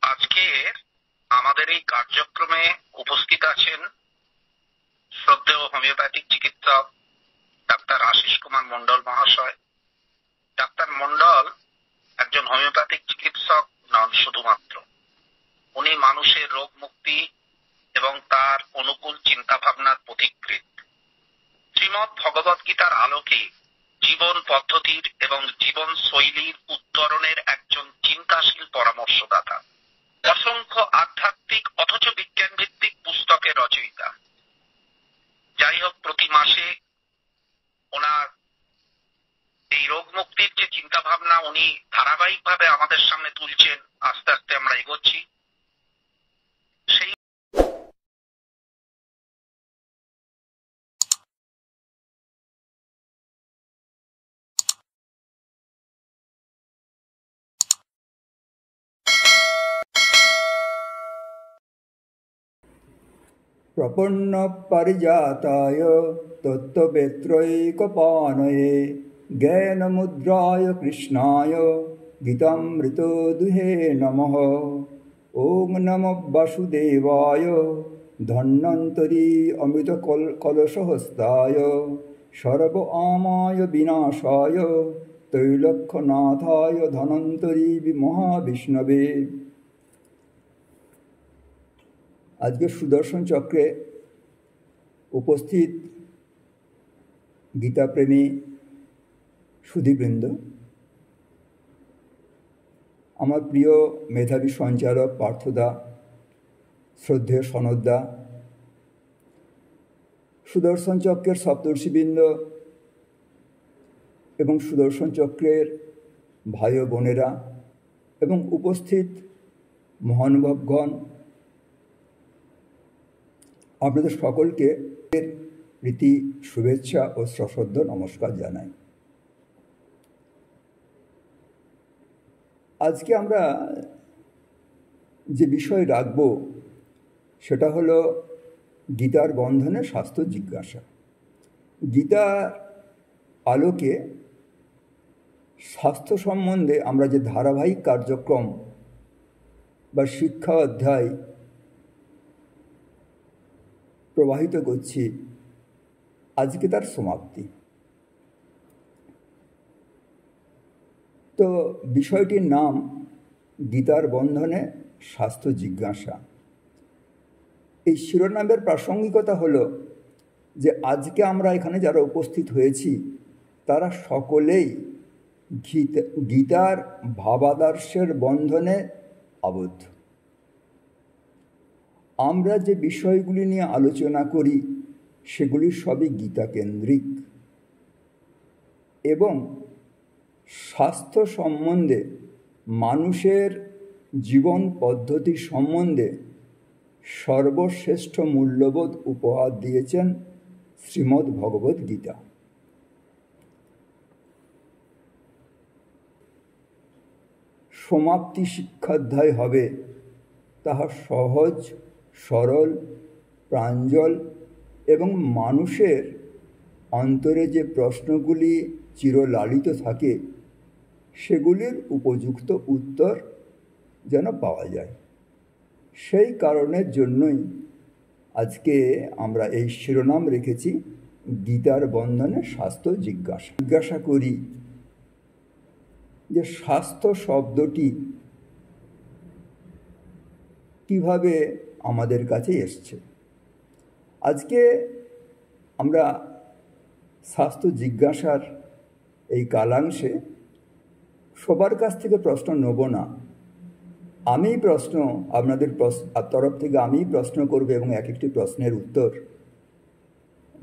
আজকের আমাদের এই কার্যক্রমে উপস্থিত আছেন শ্রদ্ধেয় হোমিওপ্যাথিক চিকিৎসক ডাক্তার আশিস কুমার মন্ডল মহাশয়। ডাক্তার মন্ডল একজন হোমিওপ্যাথিক চিকিৎসক নন শুধুমাত্র, উনি মানুষের রোগ মুক্তি এবং তার অনুকূল চিন্তা ভাবনার পথিকৃৎ। শ্রীমদ্ ভগবত গীতার আলোকে জীবন পদ্ধতির এবং জীবন শৈলীর উত্তরণের একজন চিন্তাশীল পরামর্শদাতা, অসংখ্য আধ্যাত্মিক অথচ বিজ্ঞান ভিত্তিক পুস্তকের রচয়িতা। যাই হোক, প্রতি মাসে ওনার এই রোগ মুক্তির যে চিন্তা ভাবনা উনি ধারাবাহিকভাবে আমাদের সামনে তুলছেন, আস্তে আস্তে আমরা এগোচ্ছি। সেই প্রপন্ন পারিজাতায় তত্ত্ববেত্রৈকপাণয়ে জ্ঞানমুদ্রায় কৃষ্ণায় গীতামৃত দুহে নমঃ। ওং নমঃ বাসুদেবায় ধন্বন্তরি অমৃত কলশহস্তায় সর্ব আমায় বিনাশায় ত্রৈলোক্যনাথায় ধনন্তরি মহাবিষ্ণবে। আজকে সুদর্শন চক্রে উপস্থিত গীতাপ্রেমী সুধীবৃন্দ, আমার প্রিয় মেধাবী সঞ্চালক পার্থদা, শ্রদ্ধেয় সনদদা, সুদর্শন চক্রের সপ্তর্ষিবৃন্দ এবং সুদর্শন চক্রের ভাই ও বোনেরা এবং উপস্থিত মহানুভবগণ, আপনাদের সকলকে প্রীতি শুভেচ্ছা ও সশ্রদ্ধ নমস্কার জানাই। আজকে আমরা যে বিষয় রাখব সেটা হলো গীতার বন্ধনে শাস্ত্র জিজ্ঞাসা। গীতার আলোকে স্বাস্থ্য সম্বন্ধে আমরা যে ধারাবাহিক কার্যক্রম বা শিক্ষা অধ্যায় প্রবাহিত করছি, আজকে তার সমাপ্তি। তো বিষয়টির নাম গীতার বন্ধনে স্বাস্থ্য জিজ্ঞাসা। এই শিরোনামের প্রাসঙ্গিকতা হলো যে আজকে আমরা এখানে যারা উপস্থিত হয়েছি তারা সকলেই গীতার ভাবাদর্শের বন্ধনে আবদ্ধ। আমরা যে বিষয়গুলি নিয়ে আলোচনা করি সেগুলি সবই গীতা কেন্দ্রিক এবং স্বাস্থ্য সম্বন্ধে, মানুষের জীবন পদ্ধতি সম্বন্ধে সর্বশ্রেষ্ঠ মূল্যবোধ উপহার দিয়েছেন শ্রীমদ্ ভগবত গীতা। সমাপ্তি শিক্ষাধ্যায় হবে তাহা সহজ, সরল, প্রাঞ্জল এবং মানুষের অন্তরে যে প্রশ্নগুলি চিরলালিত থাকে সেগুলির উপযুক্ত উত্তর যেন পাওয়া যায়। সেই কারণের জন্যই আজকে আমরা এই শিরোনাম রেখেছি গীতার বন্ধনে স্বাস্থ্য জিজ্ঞাসা। জিজ্ঞাসা করি যে স্বাস্থ্য শব্দটি কিভাবে আমাদের কাছে এসছে। আজকে আমরা স্বাস্থ্য জিজ্ঞাসার এই কালাংশে সবার কাছ থেকে প্রশ্ন নেব না, আমি প্রশ্ন আপনাদের তরফ থেকে আমি প্রশ্ন করব এবং এক একটি প্রশ্নের উত্তর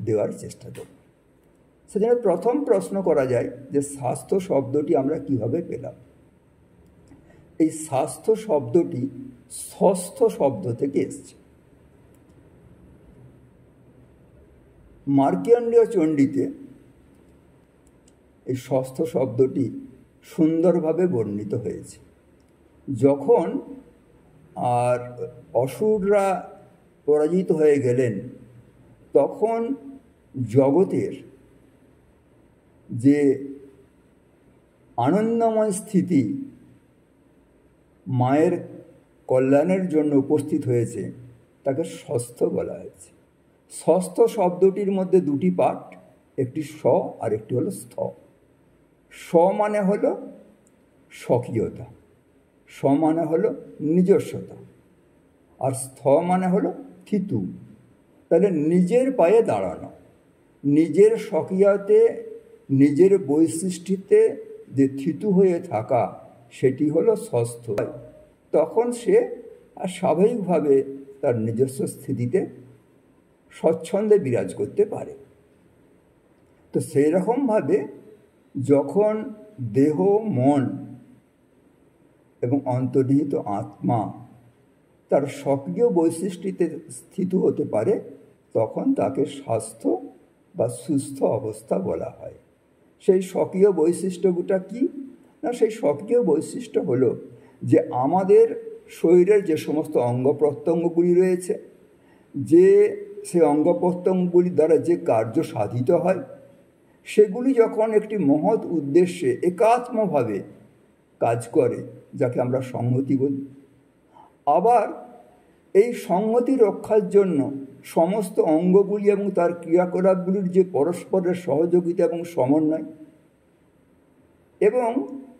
দেওয়ার চেষ্টা করব। সেজন্য প্রথম প্রশ্ন করা যায় যে স্বাস্থ্য শব্দটি আমরা কিভাবে পেলাম। এই স্বাস্থ্য শব্দটি স্বস্থ শব্দ থেকে এসছে। মার্কণ্ডেয় চণ্ডীতে এই স্বাস্থ্য শব্দটি সুন্দরভাবে বর্ণিত হয়েছে। যখন আর অসুররা পরাজিত হয়ে গেলেন, তখন জগতের যে আনন্দময় স্থিতি মায়ের কল্যাণের জন্য উপস্থিত হয়েছে তাকে স্বাস্থ্য বলা হয়েছে। স্বাস্থ্য শব্দটির মধ্যে দুটি পাঠ, একটি স আর একটি হলো স্থ। স মানে হলো স্বকীয়তা, স মানে হলো নিজস্বতা, আর স্থ মানে হলো থিতু। তাহলে নিজের পায়ে দাঁড়ানো, নিজের স্বকীয়তে নিজের বৈশিষ্ট্যতে যে থিতু হয়ে থাকা, সেটি হলো স্বাস্থ্য। তখন সে আর স্বাভাবিকভাবে তার নিজস্ব স্থিতিতে স্বচ্ছন্দে বিরাজ করতে পারে। তো সেই রকমভাবে যখন দেহ, মন এবং অন্তর্নিহিত আত্মা তার স্বকীয় বৈশিষ্ট্যতে স্থিত হতে পারে, তখন তাকে স্বাস্থ্য বা সুস্থ অবস্থা বলা হয়। সেই স্বকীয় বৈশিষ্ট্যটা কি না, সেই স্বকীয় বৈশিষ্ট্য হলো যে আমাদের শরীরের যে সমস্ত অঙ্গ প্রত্যঙ্গগুলি রয়েছে, যে সে অঙ্গ প্রত্যঙ্গগুলির দ্বারা যে কার্য সাধিত হয়, সেগুলি যখন একটি মহৎ উদ্দেশ্যে একাত্মভাবে কাজ করে, যাকে আমরা সংহতি বলি। আবার এই সংহতি রক্ষার জন্য সমস্ত অঙ্গগুলি এবং তার ক্রিয়াকলাপগুলির যে পরস্পরের সহযোগিতা এবং সমন্বয়, এবং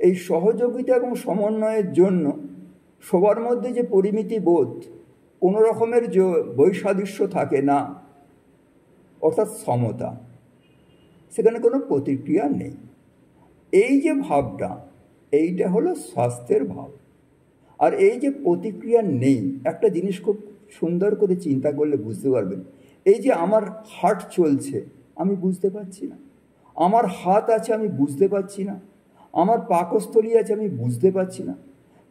এই সহযোগিতা এবং সমন্বয়ের জন্য সবার মধ্যে যে পরিমিতি বোধ, কোনো রকমের যে বৈসাদৃশ্য থাকে না, অর্থাৎ সমতা, সেখানে কোনো প্রতিক্রিয়া নেই। এই যে ভাবটা, এইটা হলো স্বাস্থ্যের ভাব। আর এই যে প্রতিক্রিয়া নেই, একটা জিনিস খুব সুন্দর করে চিন্তা করলে বুঝতে পারবেন। এই যে আমার হার্ট চলছে, আমি বুঝতে পারছি না। আমার হাত আছে, আমি বুঝতে পারছি না। আমার পাকস্থলী আছে, আমি বুঝতে পারছি না।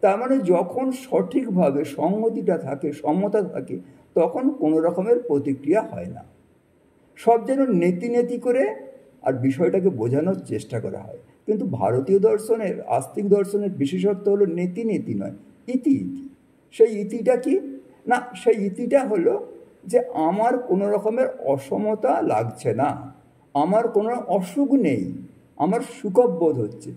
তার মানে যখন সঠিকভাবে সংহতিটা থাকে, সমতা থাকে, তখন কোনো রকমের প্রতিক্রিয়া হয় না। সব যেন নেতি নেতি করে আর বিষয়টাকে বোঝানোর চেষ্টা করা হয়। কিন্তু ভারতীয় দর্শনের, আস্তিক দর্শনের বিশেষত্ব হলো নেতি নেতি নয়, ইতি ইতি। সেই ইতিটা কি না, সেই ইতিটা হলো যে আমার কোনো রকমের অসমতা লাগছে না, আমার কোনো অসুখ নেই, আমার সুখবোধ হচ্ছে,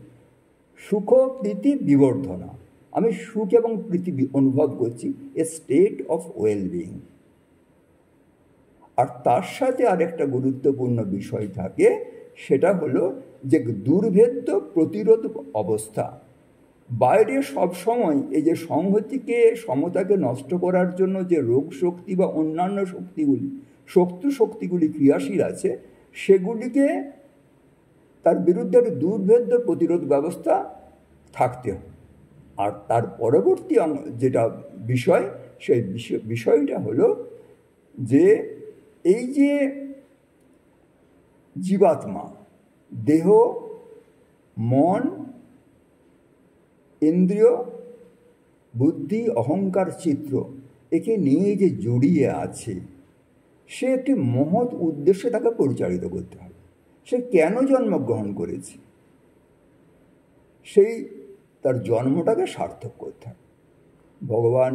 সুখ প্রীতি বিবর্ধনা, আমি সুখ এবং প্রীতি অনুভব করছি, এ স্টেট অফ ওয়েলবিং। আর তার সাথে আরেকটা গুরুত্বপূর্ণ বিষয় থাকে, সেটা হলো যে দুর্ভেদ্য প্রতিরোধ অবস্থা। বাইরে সবসময় এই যে সংহতিকে, সমতাকে নষ্ট করার জন্য যে রোগ শক্তি বা অন্যান্য শক্তিগুলি ক্রিয়াশীল আছে, সেগুলিকে তার বিরুদ্ধে একটা দুর্ভেদ্য প্রতিরোধ ব্যবস্থা থাকতে হয়। আর তার পরবর্তী যেটা বিষয়, সেই বিষয়টা হলো যে এই যে জীবাত্মা, দেহ, মন, ইন্দ্রিয়, বুদ্ধি, অহংকার, চিত্র, একে নিয়ে যে জড়িয়ে আছে, সে একটি মহৎ উদ্দেশ্যে তাকে পরিচালিত করতে হবে। সে কেন জন্মগ্রহণ করেছে, সেই তার জন্মটাকে সার্থক করতে হবে। ভগবান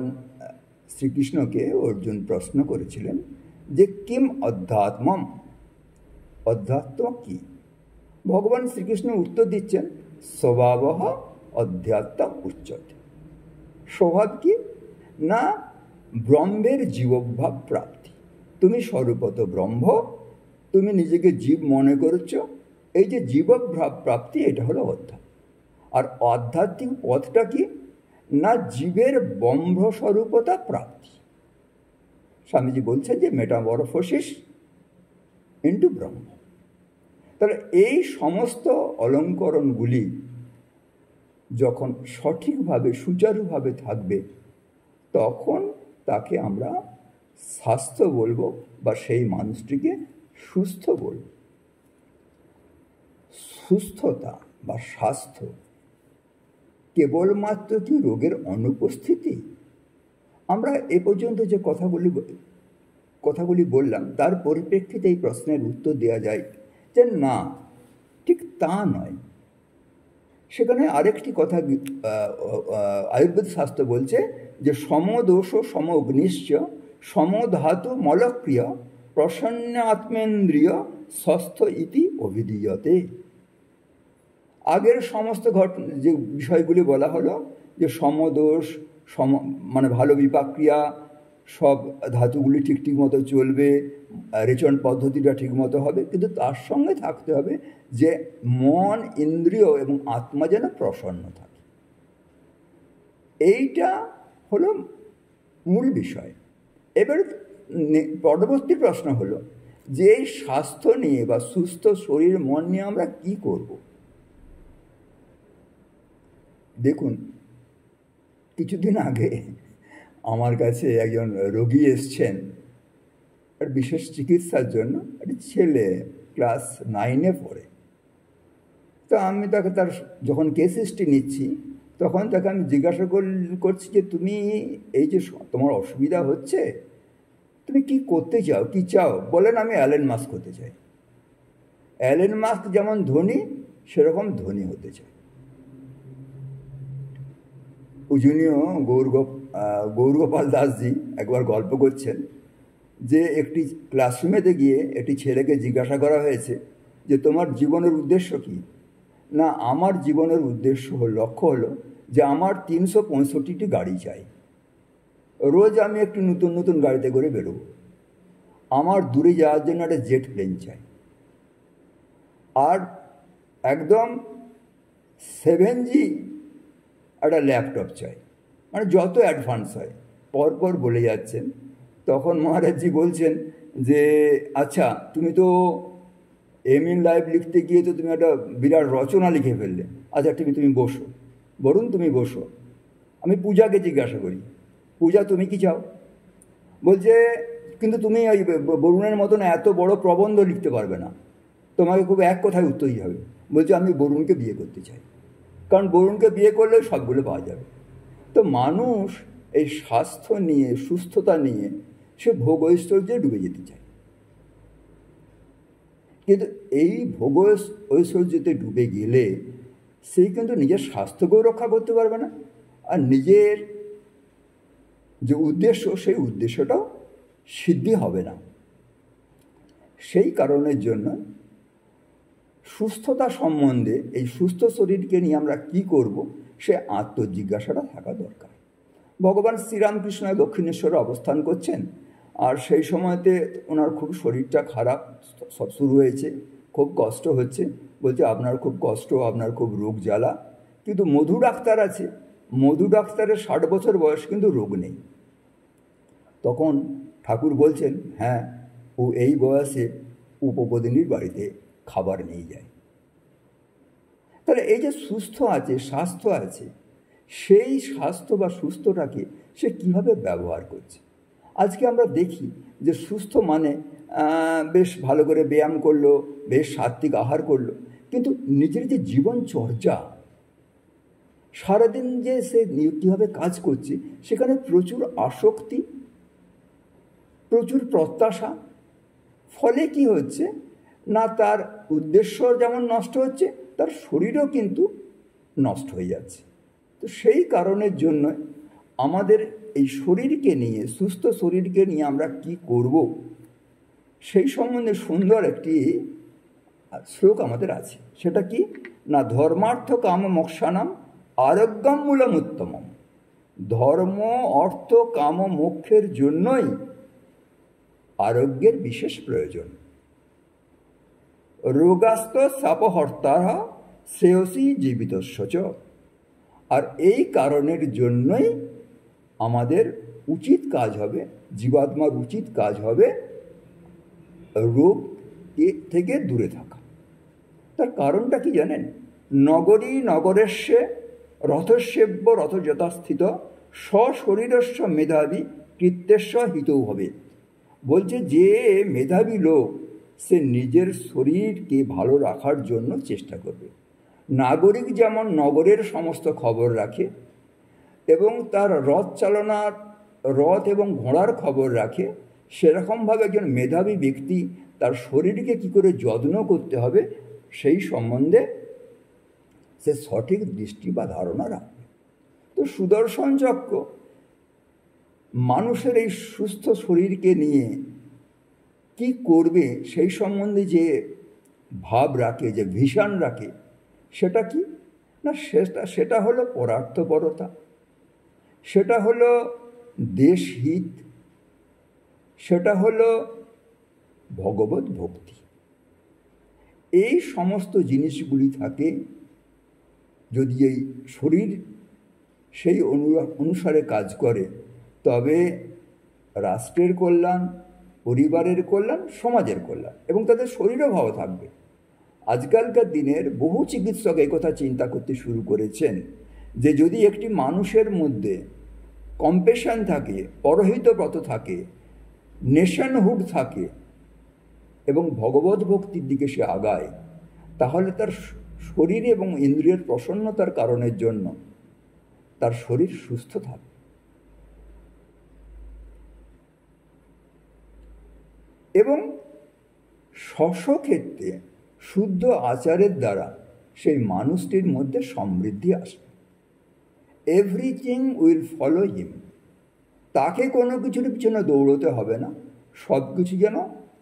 শ্রীকৃষ্ণকে অর্জুন প্রশ্ন করেছিলেন যে কিম অধ্যাত্মম, অধ্যাত্ম কি? ভগবান শ্রীকৃষ্ণ উত্তর দিচ্ছেন, স্বভাবঃ অধ্যাত্ম উচ্যতে। স্বভাব কি না, ব্রহ্মের জীবভাব প্রাপ্তি। তুমি স্বরূপত ব্রহ্ম, তুমি নিজেকে জীব মনে করছো, এই যে জীবভাব প্রাপ্তি, এটা হলো অধ্যাত্ম। আর আধ্যাত্মিক পথটা কি না, জীবের ব্রহ্মস্বরূপতা প্রাপ্তি। স্বামীজি বলছেন যে মেটামরফোসিস ইন্টু ব্রহ্ম। তাহলে এই সমস্ত অলঙ্করণগুলি যখন সঠিকভাবে সুচারুভাবে থাকবে তখন তাকে আমরা স্বাস্থ্য বলবো বা সেই মানুষটিকে সুস্থ বলব। সুস্থতা বা স্বাস্থ্য কেবলমাত্র কি রোগের অনুপস্থিতি? আমরা এ পর্যন্ত যে কথাগুলি বললাম তার পরিপ্রেক্ষিতে এই প্রশ্নের উত্তর দেওয়া যায় যে না, ঠিক তা নয়। সেখানে আরেকটি কথা আয়ুর্বেদ শাস্ত্র বলছে যে সমদোষ সম অগ্নিশ্চ সমধাতু মলক্রিয় প্রসন্ন আত্মেন্দ্রিয় স্বস্থ ইতি অভিধীয়তে। আগের সমস্ত যে বিষয়গুলি বলা হলো যে সমদোষ মানে ভালো বিপাক্রিয়া, সব ধাতুগুলি ঠিক মতো চলবে, রেচন পদ্ধতিটা ঠিক মতো হবে, কিন্তু তার সঙ্গে থাকতে হবে যে মন, ইন্দ্রিয় এবং আত্মা যেন প্রসন্ন থাকে। এইটা হলো মূল বিষয়। এবার পরবর্তী প্রশ্ন হলো যে এই স্বাস্থ্য নিয়ে বা সুস্থ শরীর মন নিয়ে আমরা কি করব? দেখুন, কিছুদিন আগে আমার কাছে একজন রোগী এসছেন আর বিশেষ চিকিৎসার জন্য। একটি ছেলে ক্লাস 9-এ পড়ে। তো আমি তাকে তার যখন কেস হিস্ট্রি নিচ্ছি তখন তাকে আমি জিজ্ঞাসা করছি যে তুমি এই যে তোমার অসুবিধা হচ্ছে, তুমি কি করতে চাও, কি চাও? বলেন আমি অ্যালেন মাস্ক হতে চাই। অ্যালেন মাস্ক যেমন ধনী সেরকম ধনী হতে চাই। পূজনীয় গৌরগোপাল দাসজি একবার গল্প করছেন যে একটি ক্লাসরুমেতে গিয়ে একটি ছেলেকে জিজ্ঞাসা করা হয়েছে যে তোমার জীবনের উদ্দেশ্য কি? না, আমার জীবনের উদ্দেশ্য লক্ষ্য হলো যে আমার 365টি গাড়ি চাই, রোজ আমি একটু নতুন নতুন গাড়িতে করে বেরোবো, আমার দূরে যাওয়ার জন্য একটা জেট প্লেন চাই, আর একদম 7G একটা ল্যাপটপ চাই। মানে যত অ্যাডভান্স হয় পরপর বলে যাচ্ছেন। তখন মহারাজজি বলছেন যে আচ্ছা, তুমি তো এম ইন লাইফ লিখতে গিয়ে তো তুমি একটা বিরাট রচনা লিখে ফেললে। আচ্ছা তুমি বসো, বরুণ তুমি বসো, আমি পূজাকে জিজ্ঞাসা করি, পূজা তুমি কি চাও? বলছে কিন্তু তুমি ওই বরুণের মতন এত বড় প্রবন্ধ লিখতে পারবে না, তোমাকে খুব এক কথায় উত্তর দিতে হবে। বলছে আমি বরুণকে বিয়ে করতে চাই, কারণ বরুণকে বিয়ে করলে সবগুলো পাওয়া যাবে। তো মানুষ এই স্বাস্থ্য নিয়ে, সুস্থতা নিয়ে সে ভোগ ঐশ্বর্যে ডুবে যেতে চায়, কিন্তু এই ভোগ ঐশ্বর্যতে ডুবে গেলে সে কিন্তু নিজের স্বাস্থ্যকেও রক্ষা করতে পারবে না, আর নিজের যে উদ্দেশ্য সেই উদ্দেশ্যটাও সিদ্ধি হবে না। সেই কারণের জন্য সুস্থতা সম্বন্ধে, এই সুস্থ শরীরকে নিয়ে আমরা কি করব সে আত্মজিজ্ঞাসাটা থাকা দরকার। ভগবান শ্রীরামকৃষ্ণ দক্ষিণেশ্বরে অবস্থান করছেন, আর সেই সময়তে ওনার খুব শরীরটা খারাপ সব শুরু হয়েছে, খুব কষ্ট হচ্ছে। বলছে আপনার খুব কষ্ট, আপনার খুব রোগ জ্বালা, কিন্তু মধু ডাক্তার আছে, মধু ডাক্তারের 60 বছর বয়স কিন্তু রোগ নেই। তখন ঠাকুর বলছেন হ্যাঁ, ও এই বয়সে উপপদিনীর বাড়িতে খাবার নিয়ে যায়। তাহলে এই যে সুস্থ আছে, স্বাস্থ্য আছে, সেই স্বাস্থ্য বা সুস্থটাকে সে কিভাবে ব্যবহার করছে। আজকে আমরা দেখি যে সুস্থ মানে বেশ ভালো করে ব্যায়াম করলো, বেশ সাত্বিক আহার করলো, কিন্তু নিজের যে জীবনচর্যা, সারাদিন যে সে কীভাবে কাজ করছে, সেখানে প্রচুর আসক্তি, প্রচুর প্রত্যাশা। ফলে কি হচ্ছে না, তার উদ্দেশ্য যেমন নষ্ট হচ্ছে, তার শরীরও কিন্তু নষ্ট হয়ে যাচ্ছে। তো সেই কারণের জন্য আমাদের এই শরীরকে নিয়ে, সুস্থ শরীরকে নিয়ে আমরা কি করব সেই সম্বন্ধে সুন্দর একটি শ্লোক আমাদের আছে। সেটা কি না, ধর্মার্থ কাম মোক্ষানাম আরোগ্যম মূলম উত্তমম। ধর্ম, অর্থ, কাম, মোক্ষের জন্যই আরোগ্যের বিশেষ প্রয়োজন। রোগাস্ত সাপহর্তারা শ্রেয়সী জীবিতস্য। আর এই কারণের জন্যই আমাদের উচিত কাজ হবে, জীবাত্মার উচিত কাজ হবে রোগ থেকে দূরে থাকা। তার কারণটা কি জানেন? নগরী নগরেশ্বরে রথস্যেব্য রথযথাস্থিত স্বশরীরস্য মেধাবী কৃত্যস্য হিতৌ হবে। বলছে যে মেধাবী লোক সে নিজের শরীরকে ভালো রাখার জন্য চেষ্টা করবে। নাগরিক যেমন নগরের সমস্ত খবর রাখে এবং তার রথ চালনার রথ এবং ঘোড়ার খবর রাখে, সেরকমভাবে একজন মেধাবী ব্যক্তি তার শরীরকে কী করে যত্ন করতে হবে সেই সম্বন্ধে সে সঠিক দৃষ্টি বা ধারণা রাখবে। তো সুদর্শন চক্র মানুষের এই সুস্থ শরীরকে নিয়ে কি করবে সেই সম্বন্ধে যে ভাব রাখে, যে ভিশন রাখে, সেটা কি না, সেটা হলো পরার্থপরতা, সেটা হলো দেশহিত, সেটা হলো ভগবত ভক্তি। এই সমস্ত জিনিসগুলি থাকে যদি এই শরীর সেই অনুসারে কাজ করে, তবে রাষ্ট্রের কল্যাণ, পরিবারের কল্যাণ, সমাজের কল্যাণ এবং তাদের শরীরও ভালো থাকবে। আজকালকার দিনের বহু চিকিৎসক এই কথা চিন্তা করতে শুরু করেছেন যে যদি একটি মানুষের মধ্যে কম্পেশন থাকে, পরহিতব্রত থাকে, নেশনহুড থাকে এবং ভগবত ভক্তির দিকে সে আগায়, তাহলে তার শরীর এবং ইন্দ্রিয়ের প্রসন্নতার কারণের জন্য তার শরীর সুস্থ থাকে। এবং স্বস্বক্ষেত্রে শুদ্ধ আচারের দ্বারা সেই মানুষটির মধ্যে সমৃদ্ধি আসবে। Everything will follow him. তাকে কোনো কিছুর পিছনে দৌড়তে হবে না, সব কিছু যেন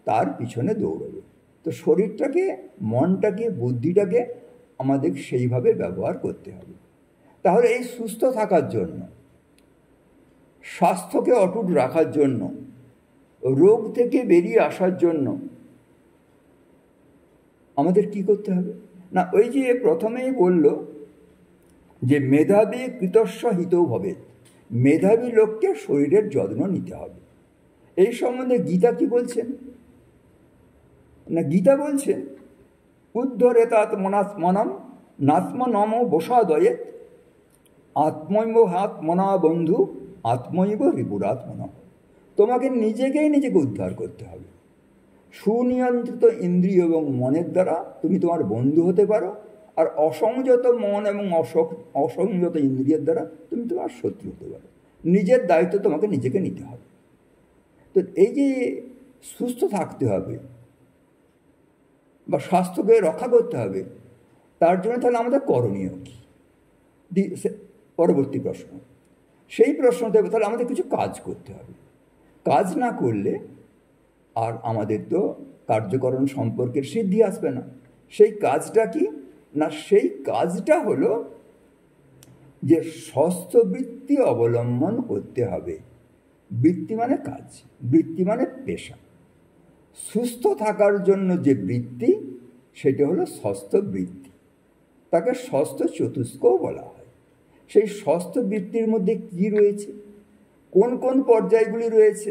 তার পিছনে দৌড়বে। তো শরীরটাকে, মনটাকে, বুদ্ধিটাকে আমাদের সেইভাবে ব্যবহার করতে হবে। তাহলে এই সুস্থ থাকার জন্য, স্বাস্থ্যকে অটুট রাখার জন্য, রোগ থেকে বেরিয়ে আসার জন্য আমাদের কি করতে হবে না, ওই যে প্রথমেই বলল যে মেধাবী কৃতস্য হিতৌ ভবেৎ, মেধাবী লোককে শরীরের যত্ন নিতে হবে। এই সম্বন্ধে গীতা কি বলছেন না, গীতা বলছেন উদ্ধরেতাত্মনাত্মনম নাত্মনম বসাদয়েৎ আত্মৈব হাত্মনা বন্ধু আত্মৈব রিপুরাত্মনা। তোমাকে নিজেকে উদ্ধার করতে হবে। সুনিয়ন্ত্রিত ইন্দ্রিয় এবং মনের দ্বারা তুমি তোমার বন্ধু হতে পারো, আর অসংযত মন এবং অসংযত ইন্দ্রিয়ের দ্বারা তুমি তোমার শত্রু হতে পারো। নিজের দায়িত্ব তোমাকে নিজেকে নিতে হবে। তো এই যে সুস্থ থাকতে হবে বা স্বাস্থ্যকে রক্ষা করতে হবে, তার জন্য তাহলে আমাদের করণীয় কী? পরবর্তী প্রশ্ন, সেই প্রশ্নতে তাহলে আমাদের কিছু কাজ করতে হবে। কাজ না করলে আর আমাদের তো কার্যকরণ সম্পর্কের সিদ্ধি আসবে না। সেই কাজটা কি না, সেই কাজটা হলো যে স্বাস্থ্যবৃত্তি অবলম্বন করতে হবে। বৃত্তি মানে কাজ, বৃত্তি মানে পেশা। সুস্থ থাকার জন্য যে বৃত্তি, সেটা হলো স্বাস্থ্য বৃত্তি। তাকে স্বাস্থ্য চতুষ্কও বলা হয়। সেই স্বাস্থ্য বৃত্তির মধ্যে কি রয়েছে, কোন কোন পর্যায়গুলি রয়েছে,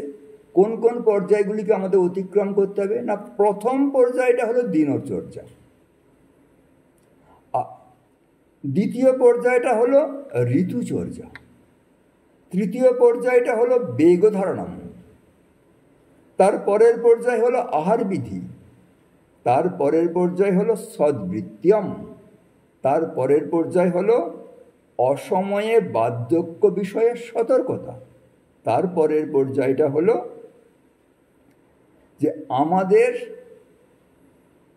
কোন কোন পর্যায়গুলিকে আমাদের অতিক্রম করতে হবে না, প্রথম পর্যায়টা হলো দিনচর্যা, দ্বিতীয় পর্যায়টা হলো ঋতুচর্যা, তৃতীয় পর্যায়টা হলো বেগধারণম, তার পরের পর্যায় হলো আহার বিধি, তার পরের পর্যায় হলো সদ্বৃত্তিয়ম, তার পরের পর্যায় হলো অসময়ে বার্ধক্য বিষয়ে সতর্কতা, তার পরের পর্যায়টা হলো যে আমাদের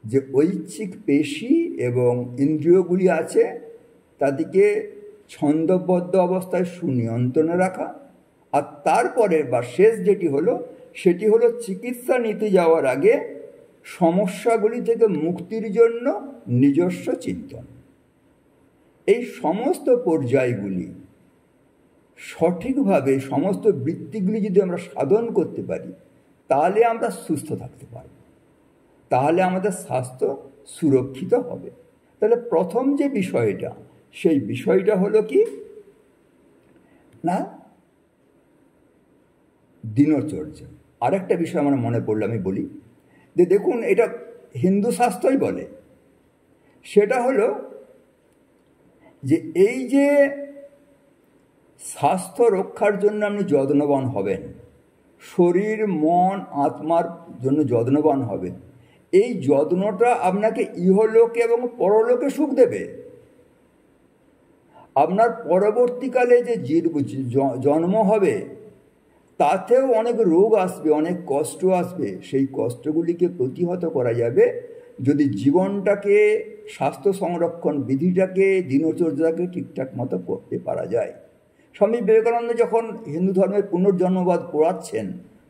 যে ঐচ্ছিক পেশি এবং ইন্দ্রিয়গুলি আছে তাদেরকে ছন্দবদ্ধ অবস্থায় সুনিয়ন্ত্রণে রাখা। আর তারপরে বা শেষ যেটি হলো, সেটি হলো চিকিৎসা নিতে যাওয়ার আগে সমস্যাগুলি থেকে মুক্তির জন্য নিজস্ব চিন্তন। এই সমস্ত পর্যায়গুলি সঠিকভাবে, সমস্ত বৃত্তিগুলি যদি আমরা সাধন করতে পারি, তাহলে আমরা সুস্থ থাকতে পারব, তাহলে আমাদের স্বাস্থ্য সুরক্ষিত হবে। তাহলে প্রথম যে বিষয়টা, সেই বিষয়টা হলো কি না, দিনচর্যা। আরেকটা বিষয় আমার মনে পড়লো, আমি বলি যে দেখুন, এটা হিন্দু শাস্ত্রই বলে, সেটা হলো যে এই যে স্বাস্থ্য রক্ষার জন্য আপনি যত্নবান হবেন, শরীর মন আত্মার জন্য যত্নবান হবেন, এই যত্নটা আপনাকে ইহলোকে এবং পরলোকে সুখ দেবে। আপনার পরবর্তীকালে যে জন্ম হবে তাতেও অনেক রোগ আসবে, অনেক কষ্ট আসবে। সেই কষ্টগুলিকে প্রতিহত করা যাবে যদি জীবনটাকে, স্বাস্থ্য সংরক্ষণ বিধিটাকে, দিনচর্যাকে ঠিকঠাক মতো করতে পারা যায়। স্বামী বিবেকানন্দ যখন হিন্দু ধর্মের পুনর্জন্মবাদ পড়াচ্ছেন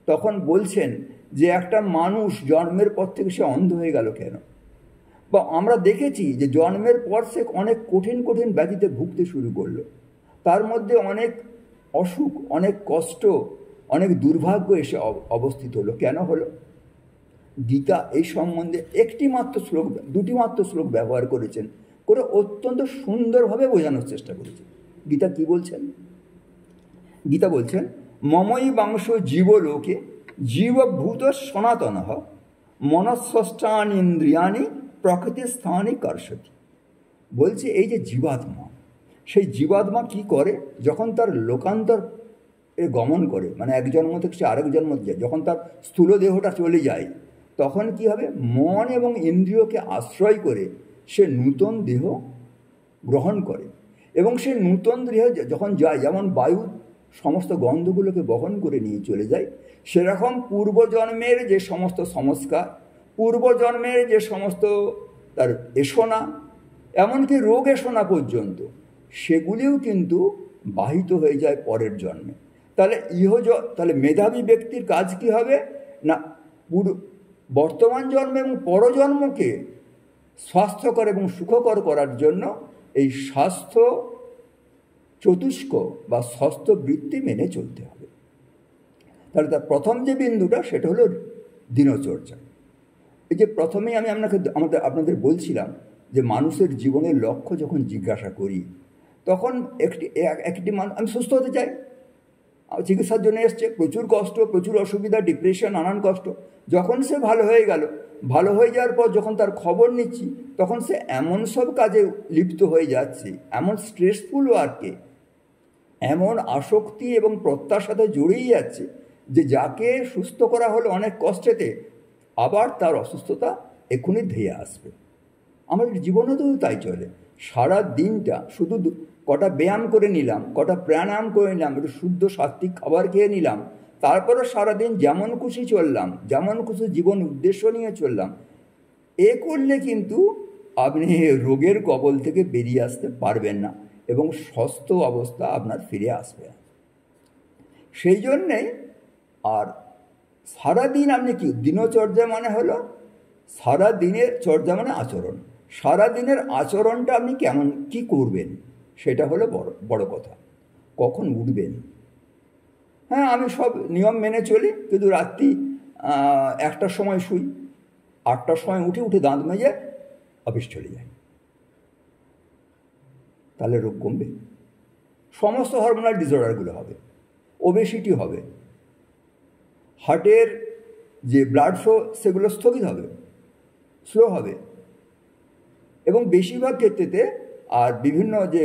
তখন বলছেন যে একটা মানুষ জন্মের পর থেকে সে অন্ধ হয়ে গেল কেন? বা আমরা দেখেছি যে জন্মের পর সে অনেক কঠিন কঠিন ব্যাধিতে ভুগতে শুরু করলো, তার মধ্যে অনেক অসুখ, অনেক কষ্ট, অনেক দুর্ভাগ্য এসে অবস্থিত হলো। কেন হলো? গীতা এই সম্বন্ধে দুটি মাত্র শ্লোক ব্যবহার করেছেন, করে অত্যন্ত সুন্দরভাবে বোঝানোর চেষ্টা করেছেন। গীতা কি বলছেন? গীতা বলছেন, মমই বাংশ জীবলোকে জীবভূত সনাতন মনঃষ্টানি ইন্দ্রিয়ানি প্রকৃতি স্থানে কর্ষতি। বলছে এই যে জীবাত্মা, সেই জীবাত্মা কি করে? যখন তার লোকান্তর গমন করে, মানে এক জন্ম থেকে সে আরেক জন্ম যায়, যখন তার স্থূল দেহটা চলে যায়, তখন কি হবে? মন এবং ইন্দ্রিয়কে আশ্রয় করে সে নূতন দেহ গ্রহণ করে। এবং সে নূতন দেহ যখন যায়, যেমন বায়ু সমস্ত গন্ধগুলোকে বহন করে নিয়ে চলে যায়, সেরকম পূর্বজন্মের যে সমস্ত সংস্কার, পূর্বজন্মের যে সমস্ত তার এসনা, এমনকি রোগ এসনা পর্যন্ত, সেগুলিও কিন্তু বাহিত হয়ে যায় পরের জন্মে। তাহলে মেধাবী ব্যক্তির কাজ কি হবে না? বর্তমান জন্মে এবং পরজন্মকে স্বাস্থ্যকর এবং সুখকর করার জন্য এই স্বাস্থ্য চতুষ্ক বা স্বাস্থ্য বৃত্তি মেনে চলতে হবে। তাহলে তার প্রথম যে বিন্দুটা সেটা হলো দিনচর্যা। এই যে প্রথমেই আমি আপনাদের বলছিলাম যে মানুষের জীবনের লক্ষ্য যখন জিজ্ঞাসা করি, তখন একটি আমি সুস্থ হতে চাই, চিকিৎসার জন্য এসছে, প্রচুর কষ্ট, প্রচুর অসুবিধা, ডিপ্রেশন, নানান কষ্ট। যখন সে ভালো হয়ে গেল, ভালো হয়ে যাওয়ার পর যখন তার খবর নিচ্ছি, তখন সে এমন সব কাজে লিপ্ত হয়ে যাচ্ছে, এমন স্ট্রেসফুল ওয়ার্কে, এমন আসক্তি এবং প্রত্যাশাতে জড়িয়ে যাচ্ছে যে যাকে সুস্থ করা হলো অনেক কষ্টেতে, আবার তার অসুস্থতা এক্ষুনি ধেয়ে আসবে। আমাদের জীবনে তো তাই চলে। সারা দিনটা শুধু কটা ব্যায়াম করে নিলাম, কটা প্রাণায়াম করে নিলাম, একটু শুদ্ধ সাত্বিক খাবার খেয়ে নিলাম, তারপরে সারাদিন যেমন খুশি চললাম, যেমন খুশি জীবন উদ্দেশ্য নিয়ে চললাম। এ করলে কিন্তু আপনি রোগের কবল থেকে বেরিয়ে আসতে পারবেন না এবং সুস্থ অবস্থা আপনার ফিরে আসবে। সেই জন্যেই আর সারাদিন আপনি কি, দিনচর্যা মানে হলো সারাদিনের চর্যা মানে আচরণ। সারাদিনের আচরণটা আপনি কেমন কি করবেন সেটা হলো বড় কথা। কখন উঠবেন? হ্যাঁ, আমি সব নিয়ম মেনে চলি, কিন্তু রাত্রি 1টার সময় শুই, 8টার সময় উঠে দাঁত মেজে অফিস চলে যাই। তাহলে রোগ কমবে, সমস্ত হরমোনাল ডিসঅর্ডারগুলো হবে, ওবেসিটি হবে, হার্টের যে ব্লাড ফ্লো সেগুলো স্থগিত হবে, স্লো হবে, এবং বেশিরভাগ ক্ষেত্রেতে আর বিভিন্ন যে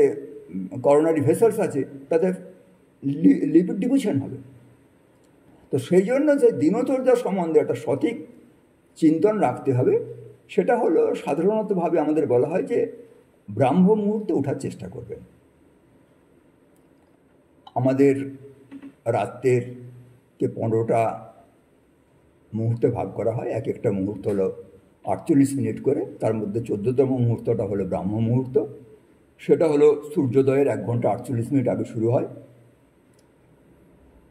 করোনারি ভেসেলস আছে তাতে লিপিড ডিভিশন হবে। তো সেই জন্য যে দিনচর্যা সম্বন্ধে একটা সঠিক চিন্তন রাখতে হবে, সেটা হলো সাধারণতভাবে আমাদের বলা হয় যে ব্রাহ্ম মুহূর্তে ওঠার চেষ্টা করবেন। আমাদের রাত্রের কে 15টা মুহূর্তে ভাগ করা হয়, এক একটা মুহূর্ত হলো 48 মিনিট করে, তার মধ্যে 14তম মুহূর্তটা হলো ব্রাহ্ম মুহূর্ত। সেটা হলো সূর্যোদয়ের 1 ঘন্টা 48 মিনিট আগে শুরু হয়।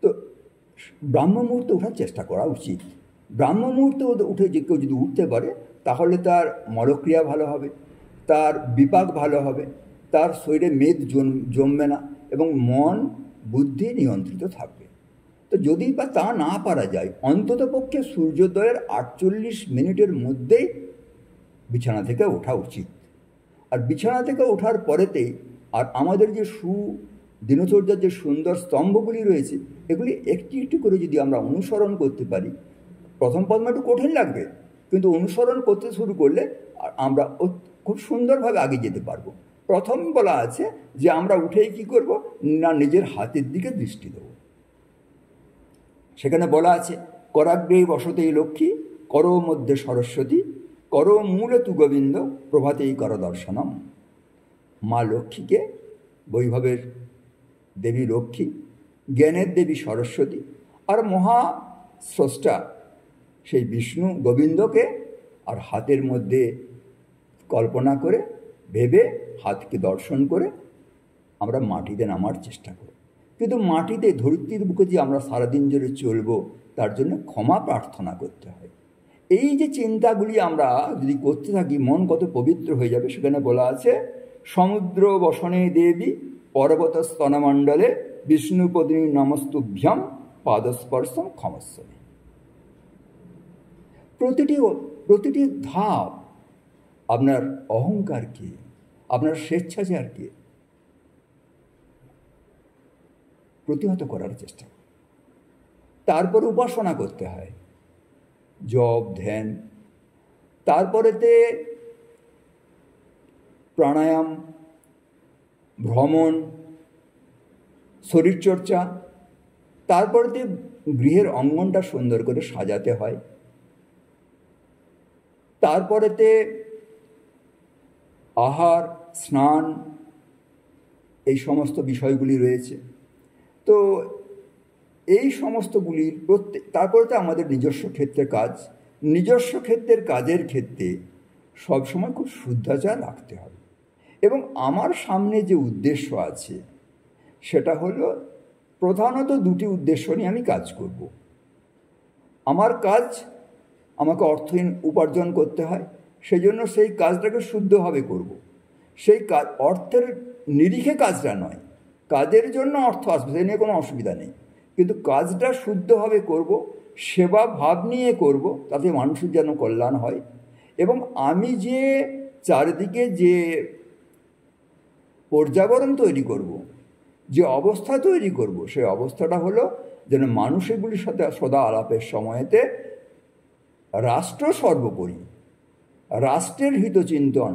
তো ব্রাহ্ম মুহূর্তে ওঠার চেষ্টা করা উচিত। ব্রাহ্ম মুহূর্তে উঠে যে কেউ যদি উঠতে পারে তাহলে তার মলক্রিয়া ভালো হবে, তার বিপাক ভালো হবে, তার শরীরে মেদ জমবে না এবং মন বুদ্ধি নিয়ন্ত্রিত থাকবে। তো যদি বা তা না পারা যায়, অন্তত পক্ষে সূর্যোদয়ের 48 মিনিটের মধ্যেই বিছানা থেকে ওঠা উচিত। আর বিছানা থেকে ওঠার পরেতেই আর আমাদের যে দিনচর্যার যে সুন্দর স্তম্ভগুলি রয়েছে, এগুলি একটি একটি করে যদি আমরা অনুসরণ করতে পারি, প্রথম একটু কঠিন লাগবে, কিন্তু অনুসরণ করতে শুরু করলে আমরা খুব সুন্দরভাবে আগে যেতে পারবো। প্রথম বলা আছে যে আমরা উঠেই কি করব না, নিজের হাতের দিকে দৃষ্টি দেব। সেখানে বলা আছে করাগ্রেই বসতেই লক্ষ্মী, কর মধ্যে সরস্বতী, কর মূলে তু গোবিন্দ, প্রভাতেই কর দর্শনম। মা লক্ষ্মীকে, বৈভবের দেবী লক্ষ্মী, জ্ঞানের দেবী সরস্বতী, আর মহা স্রষ্টা সেই বিষ্ণু গোবিন্দকে আর হাতের মধ্যে কল্পনা করে ভেবে হাতকে দর্শন করে আমরা মাটিতে নামার চেষ্টা করি। কিন্তু মাটিতে ধরিত্রীর বুকে যে আমরা সারাদিন জুড়ে চলবো, তার জন্য ক্ষমা প্রার্থনা করতে হয়। এই যে চিন্তাগুলি আমরা যদি করতে থাকি, মন কত পবিত্র হয়ে যাবে। সেখানে বলা আছে সমুদ্র বসনে দেবী, পর্বত স্তনমণ্ডলে, বিষ্ণুপদিনী নমস্তুভ্যম, পাদস্পর্শম ক্ষমস্বমে। প্রতিটি ধাপ আপনার অহংকারকে, আপনার স্বেচ্ছাচারকে প্রতিহত করার চেষ্টা করে। তারপর উপাসনা করতে হয়, জপ ধ্যান, তারপরেতে প্রাণায়াম, ভ্রমণ, শরীরচর্চা, তারপরেতে গৃহের অঙ্গনটা সুন্দর করে সাজাতে হয়, তারপরেতে আহার, স্নান, এই সমস্ত বিষয়গুলি রয়েছে। তো এই সমস্তগুলির তারপরে তো আমাদের নিজস্ব ক্ষেত্রে কাজ, নিজস্ব ক্ষেত্রের কাজের ক্ষেত্রে সবসময় খুব শুদ্ধাচার রাখতে হবে। এবং আমার সামনে যে উদ্দেশ্য আছে সেটা হলো প্রধানত দুটি উদ্দেশ্য নিয়ে আমি কাজ করব। আমার কাজ, আমাকে অর্থ উপার্জন করতে হয়, সেজন্য সেই কাজটাকে শুদ্ধভাবে করব। সেই কাজ অর্থের নিরিখে কাজটা নয়, কাজের জন্য অর্থ আসবে, সে নিয়ে কোনো অসুবিধা নেই, কিন্তু কাজটা শুদ্ধভাবে করব, সেবা ভাব নিয়ে করব, তাতে মানুষের যেন কল্যাণ হয়। এবং আমি যে চারিদিকে যে পর্যাবরণ তৈরি করব, যে অবস্থা তৈরি করব, সেই অবস্থাটা হলো যেন মানুষ এগুলির সাথে সদা আলাপের সময়তে রাষ্ট্র সর্বোপরি, রাষ্ট্রের হিতচিন্তন,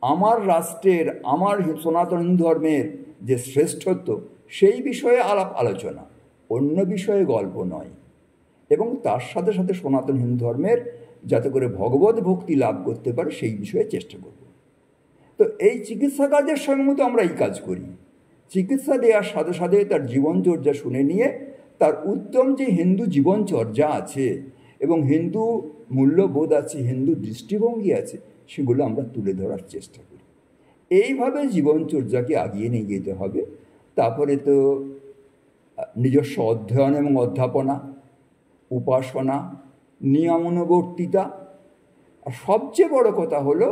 আমার রাষ্ট্রের, আমার সনাতন হিন্দু ধর্মের যে শ্রেষ্ঠত্ব, সেই বিষয়ে আলাপ আলোচনা, অন্য বিষয়ে গল্প নয়। এবং তার সাথে সাথে সনাতন হিন্দু ধর্মের যাতে করে ভগবত ভক্তি লাভ করতে পারে সেই বিষয়ে চেষ্টা করব। তো এই চিকিৎসা কাজের সঙ্গে মতো আমরা এই কাজ করি। চিকিৎসা দেওয়ার সাথে সাথে তার জীবনচর্যা শুনে নিয়ে তার উত্তম যে হিন্দু জীবনচর্যা আছে এবং হিন্দু মূল্যবোধ আছে, হিন্দু দৃষ্টিভঙ্গি আছে, সেগুলো আমরা তুলে ধরার চেষ্টা করি। এইভাবে জীবনচর্যাকে আগিয়ে নিয়ে যেতে হবে। তারপরে তো নিজস্ব অধ্যয়ন এবং অধ্যাপনা, উপাসনা, নিয়মানুবর্তিতা, আর সবচেয়ে বড় কথা হলো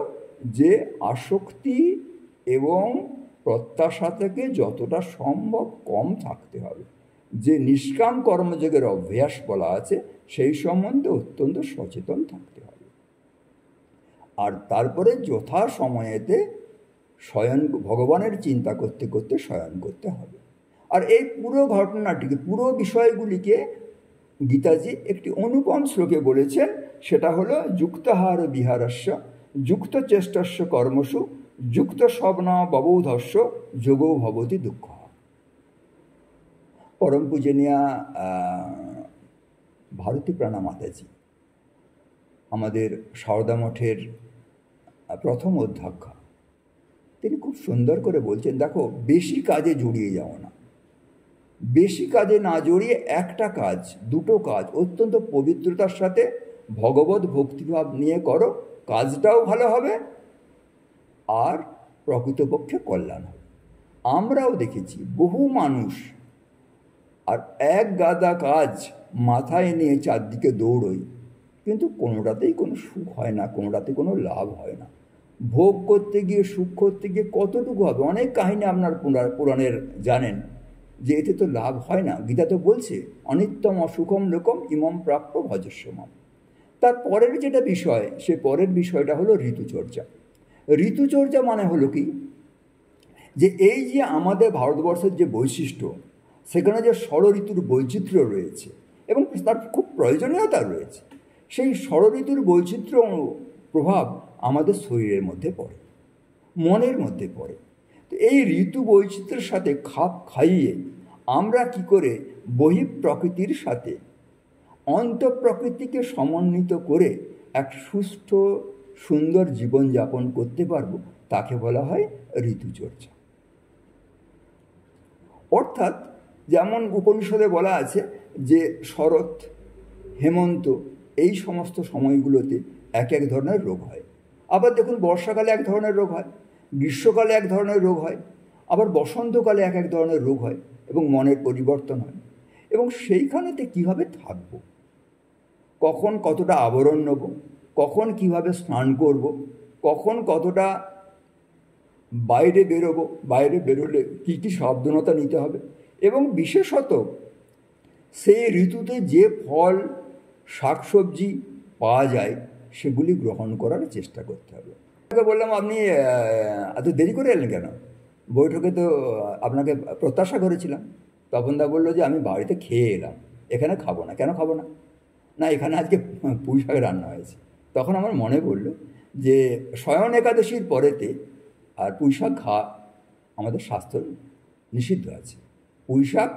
যে আসক্তি এবং প্রত্যাশা থেকে যতটা সম্ভব কম থাকতে হবে। যে নিষ্কাম কর্মযোগের অভ্যাস বলা আছে, সেই সম্বন্ধে অত্যন্ত সচেতন থাকতে হবে। আর তারপরে যথা সময়েতে শয়ন, ভগবানের চিন্তা করতে করতে শয়ন করতে হবে। আর এই পুরো ঘটনাটিকে, পুরো বিষয়গুলিকে গীতাজি একটি অনুপম শ্লোকে বলেছেন, সেটা হলো যুক্তাহার বিহারস্য, যুক্ত চেষ্টস্য কর্মসু, যুক্ত স্বপ্ন ববোধস্য, যোগো ভবতি দুঃখ। পরম পূজনীয়া ভারতী প্রাণা মাতাজি, আমাদের সারদা মঠের প্রথম অধ্যক্ষা, তিনি খুব সুন্দর করে বলছেন, দেখো বেশি কাজে জড়িয়ে যাও না, বেশি কাজে না জড়িয়ে একটা কাজ, দুটো কাজ অত্যন্ত পবিত্রতার সাথে ভগবত ভক্তিভাব নিয়ে করো, কাজটাও ভালো হবে আর প্রকৃতপক্ষে কল্যাণ হবে। আমরাও দেখেছি বহু মানুষ আর এক গাদা কাজ মাথায় নিয়ে চারদিকে দৌড়ই, কিন্তু কোনোটাতেই কোনো সুখ হয় না, কোনোটাতে কোনো লাভ হয় না। ভোগ করতে গিয়ে, সুখ করতে গিয়ে কতটুকু হবে? অনেক কাহিনী আপনার পুরাণের জানেন যে এতে তো লাভ হয় না। গীতা তো বলছে অনিত্যম অসুখম লোকম ইমম প্রাপ্য ভজস্যমম। তার পরের যেটা বিষয়, সে পরের বিষয়টা হলো ঋতুচর্যা। ঋতুচর্যা মানে হলো কি, যে এই যে আমাদের ভারতবর্ষের যে বৈশিষ্ট্য, সেখানে যে ষড়ঋতুর বৈচিত্র্য রয়েছে এবং তার খুব প্রয়োজনীয়তা রয়েছে, সেই ষড়ঋতুর বৈচিত্র্য প্রভাব আমাদের শরীরের মধ্যে পড়ে, মনের মধ্যে পড়ে। তো এই ঋতু বৈচিত্র্যের সাথে খাপ খাইয়ে আমরা কি করে বহিঃপ্রকৃতির সাথে অন্তঃপ্রকৃতিকে সমন্বিত করে এক সুষ্ঠু সুন্দর জীবনযাপন করতে পারবো, তাকে বলা হয় ঋতুচর্চা। অর্থাৎ যেমন উপনিষদে বলা আছে যে শরৎ, হেমন্ত এই সমস্ত সময়গুলোতে এক এক ধরনের রোগ হয়। আবার দেখুন বর্ষাকালে এক ধরনের রোগ হয়, গ্রীষ্মকালে এক ধরনের রোগ হয়, আবার বসন্তকালে এক এক ধরনের রোগ হয় এবং মনের পরিবর্তন হয়। এবং সেইখানেতে কীভাবে থাকবো, কখন কতটা আবরণ নেব, কখন কিভাবে স্নান করব, কখন কতটা বাইরে বেরোবো, বাইরে বেরোলে কী কী সাবধানতা নিতে হবে, এবং বিশেষত সেই ঋতুতে যে ফল শাকসবজি পাওয়া যায় সেগুলি গ্রহণ করার চেষ্টা করতে হবে। বললাম আপনি এত দেরি করে এলেন কেন? বৈঠকে তো আপনাকে প্রত্যাশা করেছিলাম। তপনদা বললো যে আমি বাড়িতে খেয়ে এলাম, এখানে খাবো না। কেন খাবো না? না, এখানে আজকে পুঁই শাক রান্না হয়েছে। তখন আমার মনে পড়লো যে শয়ন একাদশীর পরেতে আর পুঁই শাক খাওয়া আমাদের স্বাস্থ্য নিষিদ্ধ আছে। পুঁই শাক,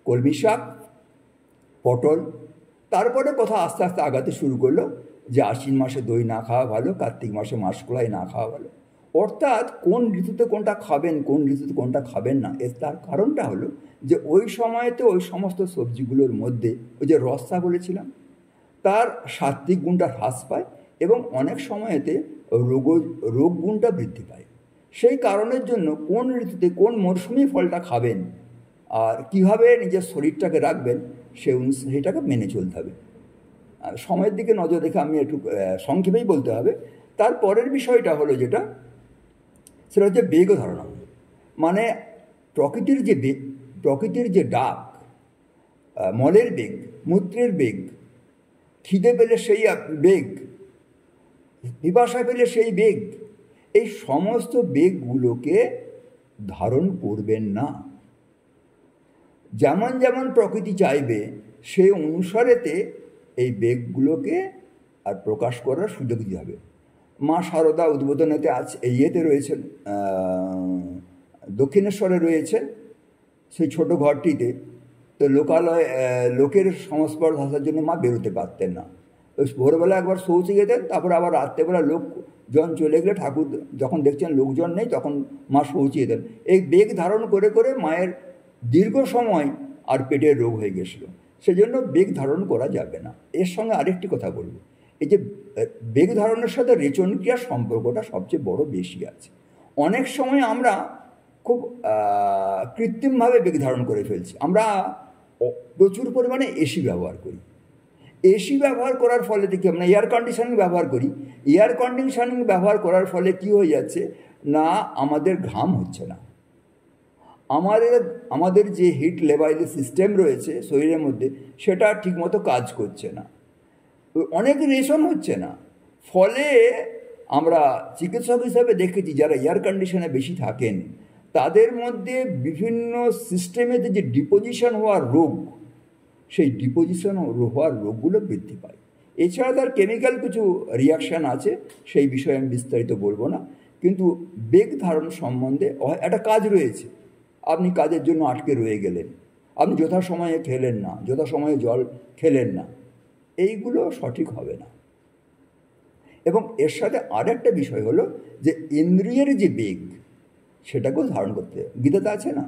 কলমি শাক, পটল, তারপরে কথা আস্তে আস্তে আগাতে শুরু করলো যে আশ্বিন মাসে দই না খাওয়া ভালো, কার্তিক মাসে মাসকলাই না খাওয়া ভালো। অর্থাৎ কোন ঋতুতে কোনটা খাবেন, কোন ঋতুতে কোনটা খাবেন না, এর তার কারণটা হলো যে ওই সময়তে ওই সমস্ত সবজিগুলোর মধ্যে ওই যে রসা বলেছিলাম তার সাত্ত্বিক গুণটা হ্রাস পায় এবং অনেক সময়তে রোগ গুণটা বৃদ্ধি পায়। সেই কারণের জন্য কোন ঋতুতে কোন মরশুমি ফলটা খাবেন আর কীভাবে নিজের শরীরটাকে রাখবেন সেটাকে মেনে চলতে হবে। সময়ের দিকে নজর রেখে আমি একটু সংক্ষেপেই বলতে হবে। তারপরের বিষয়টা হলো যেটা, সেটা হচ্ছে বেগ ধারণা। মানে প্রকৃতির যে ডাক, মলের বেগ, মূত্রের বেগ, খিদে পেলে সেই বেগ, পিপাসা পেলে সেই বেগ, এই সমস্ত বেগগুলোকে ধারণ করবেন না। যেমন যেমন প্রকৃতি চাইবে সেই অনুসারেতে এই বেগগুলোকে আর প্রকাশ করার সুযোগ দিতে হবে। মা শারদা উদ্বোধনেতে ইয়েতে রয়েছেন, দক্ষিণেশ্বরে রয়েছেন সেই ছোট ঘরটিতে। তো লোকের সংস্পর্শ আসার জন্য মা বেরোতে পারতেন না। ওই ভোরবেলা একবার শৌচে যেতেন, তারপর আবার রাত্রেবেলা লোকজন চলে গেলে ঠাকুর যখন দেখছেন লোকজন নেই তখন মা শৌচে যেতেন। এই বেগ ধারণ করে করে মায়ের দীর্ঘ সময় আর পেটের রোগ হয়ে গেছিলো। সেজন্য বেগ ধারণ করা যাবে না। এর সঙ্গে আরেকটি কথা বলবো, এই যে বেগ ধারণের সাথে রেচন ক্রিয়ার সম্পর্কটা সবচেয়ে বড় বেশি আছে। অনেক সময় আমরা খুব কৃত্রিমভাবে বেগ ধারণ করে ফেলছি। আমরা প্রচুর পরিমাণে এসি ব্যবহার করি। এসি ব্যবহার করার ফলে দেখি আমরা এয়ার কন্ডিশনিং ব্যবহার করি। এয়ার কন্ডিশনিং ব্যবহার করার ফলে কি হয়ে যাচ্ছে না, আমাদের ঘাম হচ্ছে না, আমাদের যে হিট লেভেলের সিস্টেম রয়েছে শরীরের মধ্যে সেটা ঠিকমতো কাজ করছে না, অনেক রেশন হচ্ছে না। ফলে আমরা চিকিৎসক হিসাবে দেখেছি যারা এয়ার কন্ডিশনে বেশি থাকেন তাদের মধ্যে বিভিন্ন সিস্টেমেতে যে ডিপোজিশন হওয়ার রোগ, সেই ডিপোজিশন হওয়ার রোগগুলো বৃদ্ধি পায়। এছাড়া তার কেমিক্যাল কিছু রিয়াকশান আছে, সেই বিষয়ে আমি বিস্তারিত বলবো না। কিন্তু বেগ ধারণ সম্বন্ধে একটা কাজ রয়েছে। আপনি কাজের জন্য আটকে রয়ে গেলেন, আপনি যথাসময়ে খেলেন না, যথাসময়ে জল খেলেন না, এইগুলো সঠিক হবে না। এবং এর সাথে আরেকটা বিষয় হলো যে ইন্দ্রিয়ের যে বেগ সেটাকেও ধারণ করতে হবে। গীতাতে আছে না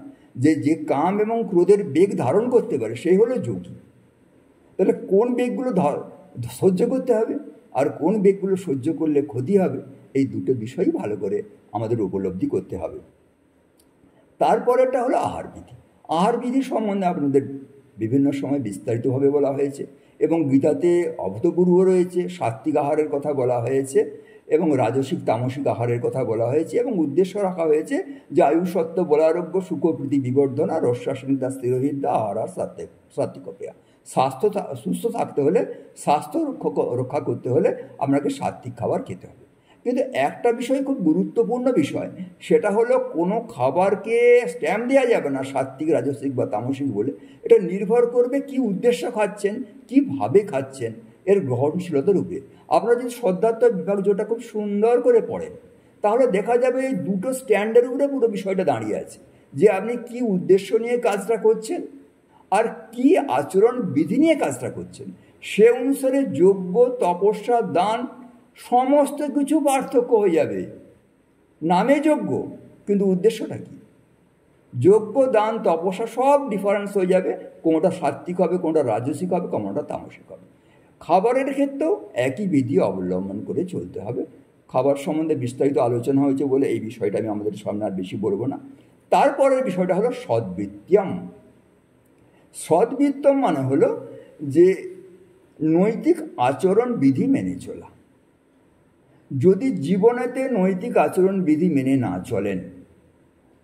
যে কাম এবং ক্রোধের বেগ ধারণ করতে পারে সেই হলো যোগী। তাহলে কোন বেগগুলো সহ্য করতে হবে আর কোন বেগগুলো সহ্য করলে ক্ষতি হবে, এই দুটো বিষয়ই ভালো করে আমাদের উপলব্ধি করতে হবে। তারপরেরটা হলো আহার বিধি। আহার বিধি সম্বন্ধে আপনাদের বিভিন্ন সময় বিস্তারিতভাবে বলা হয়েছে এবং গীতাতে অভূতপূর্ব রয়েছে। সাত্ত্বিক আহারের কথা বলা হয়েছে এবং রাজসিক তামসিক আহারের কথা বলা হয়েছে এবং উদ্দেশ্য রাখা হয়েছে যে আয়ুসত্ব বলারোগ্য সুখপ্রীতি বিবর্ধনা রস্বাসনিতা স্থিরহিতা আহার সাত্ত্বিকপ্রিয়া। সুস্থ থাকতে হলে, স্বাস্থ্য রক্ষা করতে হলে আপনাকে সাত্ত্বিক খাবার খেতে হবে। কিন্তু একটা বিষয় খুব গুরুত্বপূর্ণ বিষয়, সেটা হলো কোনো খাবারকে স্ট্যাম্প দেওয়া যাবে না সাত্ত্বিক রাজসিক বা তামসিক বলে। এটা নির্ভর করবে কি উদ্দেশ্য খাচ্ছেন, কীভাবে খাচ্ছেন, এর গ্রহণশীলতার উপরে। আপনারা যদি শ্রদ্ধার্থ বিভাগ যেটা খুব সুন্দর করে পড়েন তাহলে দেখা যাবে এই দুটো স্ট্যান্ডের উপরে পুরো বিষয়টা দাঁড়িয়ে আছে, যে আপনি কি উদ্দেশ্য নিয়ে কাজটা করছেন আর কি আচরণ বিধি নিয়ে কাজটা করছেন। সে অনুসারে যজ্ঞ, তপস্যা, দান সমস্ত কিছু পার্থক্য হয়ে যাবে। নামে যজ্ঞ, কিন্তু উদ্দেশ্যটা কি? যজ্ঞ, দান, তপস্যা সব ডিফারেন্স হয়ে যাবে। কোনোটা সাত্ত্বিক হবে, কোনোটা রাজসিক হবে, কোনোটা তামসিক হবে। খাবারের ক্ষেত্রেও একই বিধি অবলম্বন করে চলতে হবে। খাবার সম্বন্ধে বিস্তারিত আলোচনা হয়েছে বলে এই বিষয়টা আমি আমাদের সামনে আর বেশি বলবো না। তারপরের বিষয়টা হলো সদ্বৃত্তম। সদ্বৃত্তম মানে হলো যে নৈতিক আচরণ বিধি মেনে চলা। যদি জীবনেতে নৈতিক আচরণ বিধি মেনে না চলেন,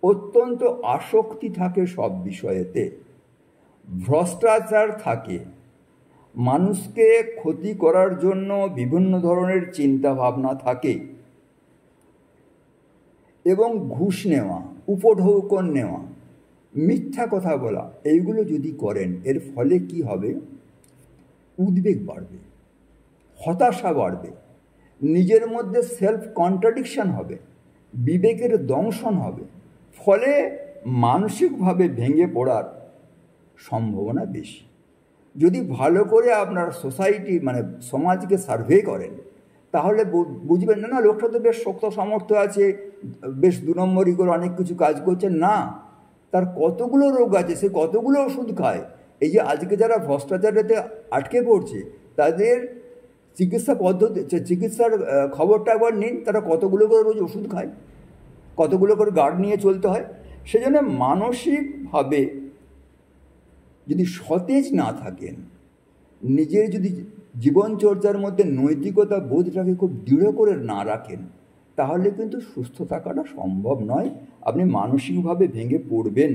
অত্যন্ত আসক্তি থাকে সব বিষয়েতে, ভ্রষ্টাচার থাকে, মানুষকে ক্ষতি করার জন্য বিভিন্ন ধরনের চিন্তা ভাবনা থাকে, এবং ঘুষ নেওয়া, উপঢৌকন নেওয়া, মিথ্যা কথা বলা, এইগুলো যদি করেন, এর ফলে কি হবে? উদ্বেগ বাড়বে, হতাশা বাড়বে, নিজের মধ্যে সেলফ কন্ট্রাডিকশন হবে, বিবেকের দংশন হবে, ফলে মানসিকভাবে ভেঙে পড়ার সম্ভাবনা বেশি। যদি ভালো করে আপনার সোসাইটি মানে সমাজকে সার্ভে করেন, তাহলে বুঝবেন না লোকটা তো বেশ শক্ত সামর্থ্য আছে, বেশ 2 নম্বরই করে অনেক কিছু কাজ করছে। না, তার কতগুলো রোগ আছে, সে কতগুলো ওষুধ খায়। এই যে আজকে যারা ভ্রষ্টাচারেতে আটকে পড়ছে, তাদের চিকিৎসা পদ্ধতি, চিকিৎসার খবরটা একবার নিন, তারা কতগুলো করে রোজ ওষুধ খায়, কতগুলো করে গার্ড নিয়ে চলতে হয়। সেজন্য মানসিকভাবে যদি সতেজ না থাকেন, নিজের যদি জীবনচর্যার মধ্যে নৈতিকতা বোধটাকে খুব দৃঢ় করে না রাখেন, তাহলে কিন্তু সুস্থ থাকাটা সম্ভব নয়। আপনি মানসিকভাবে ভেঙে পড়বেন।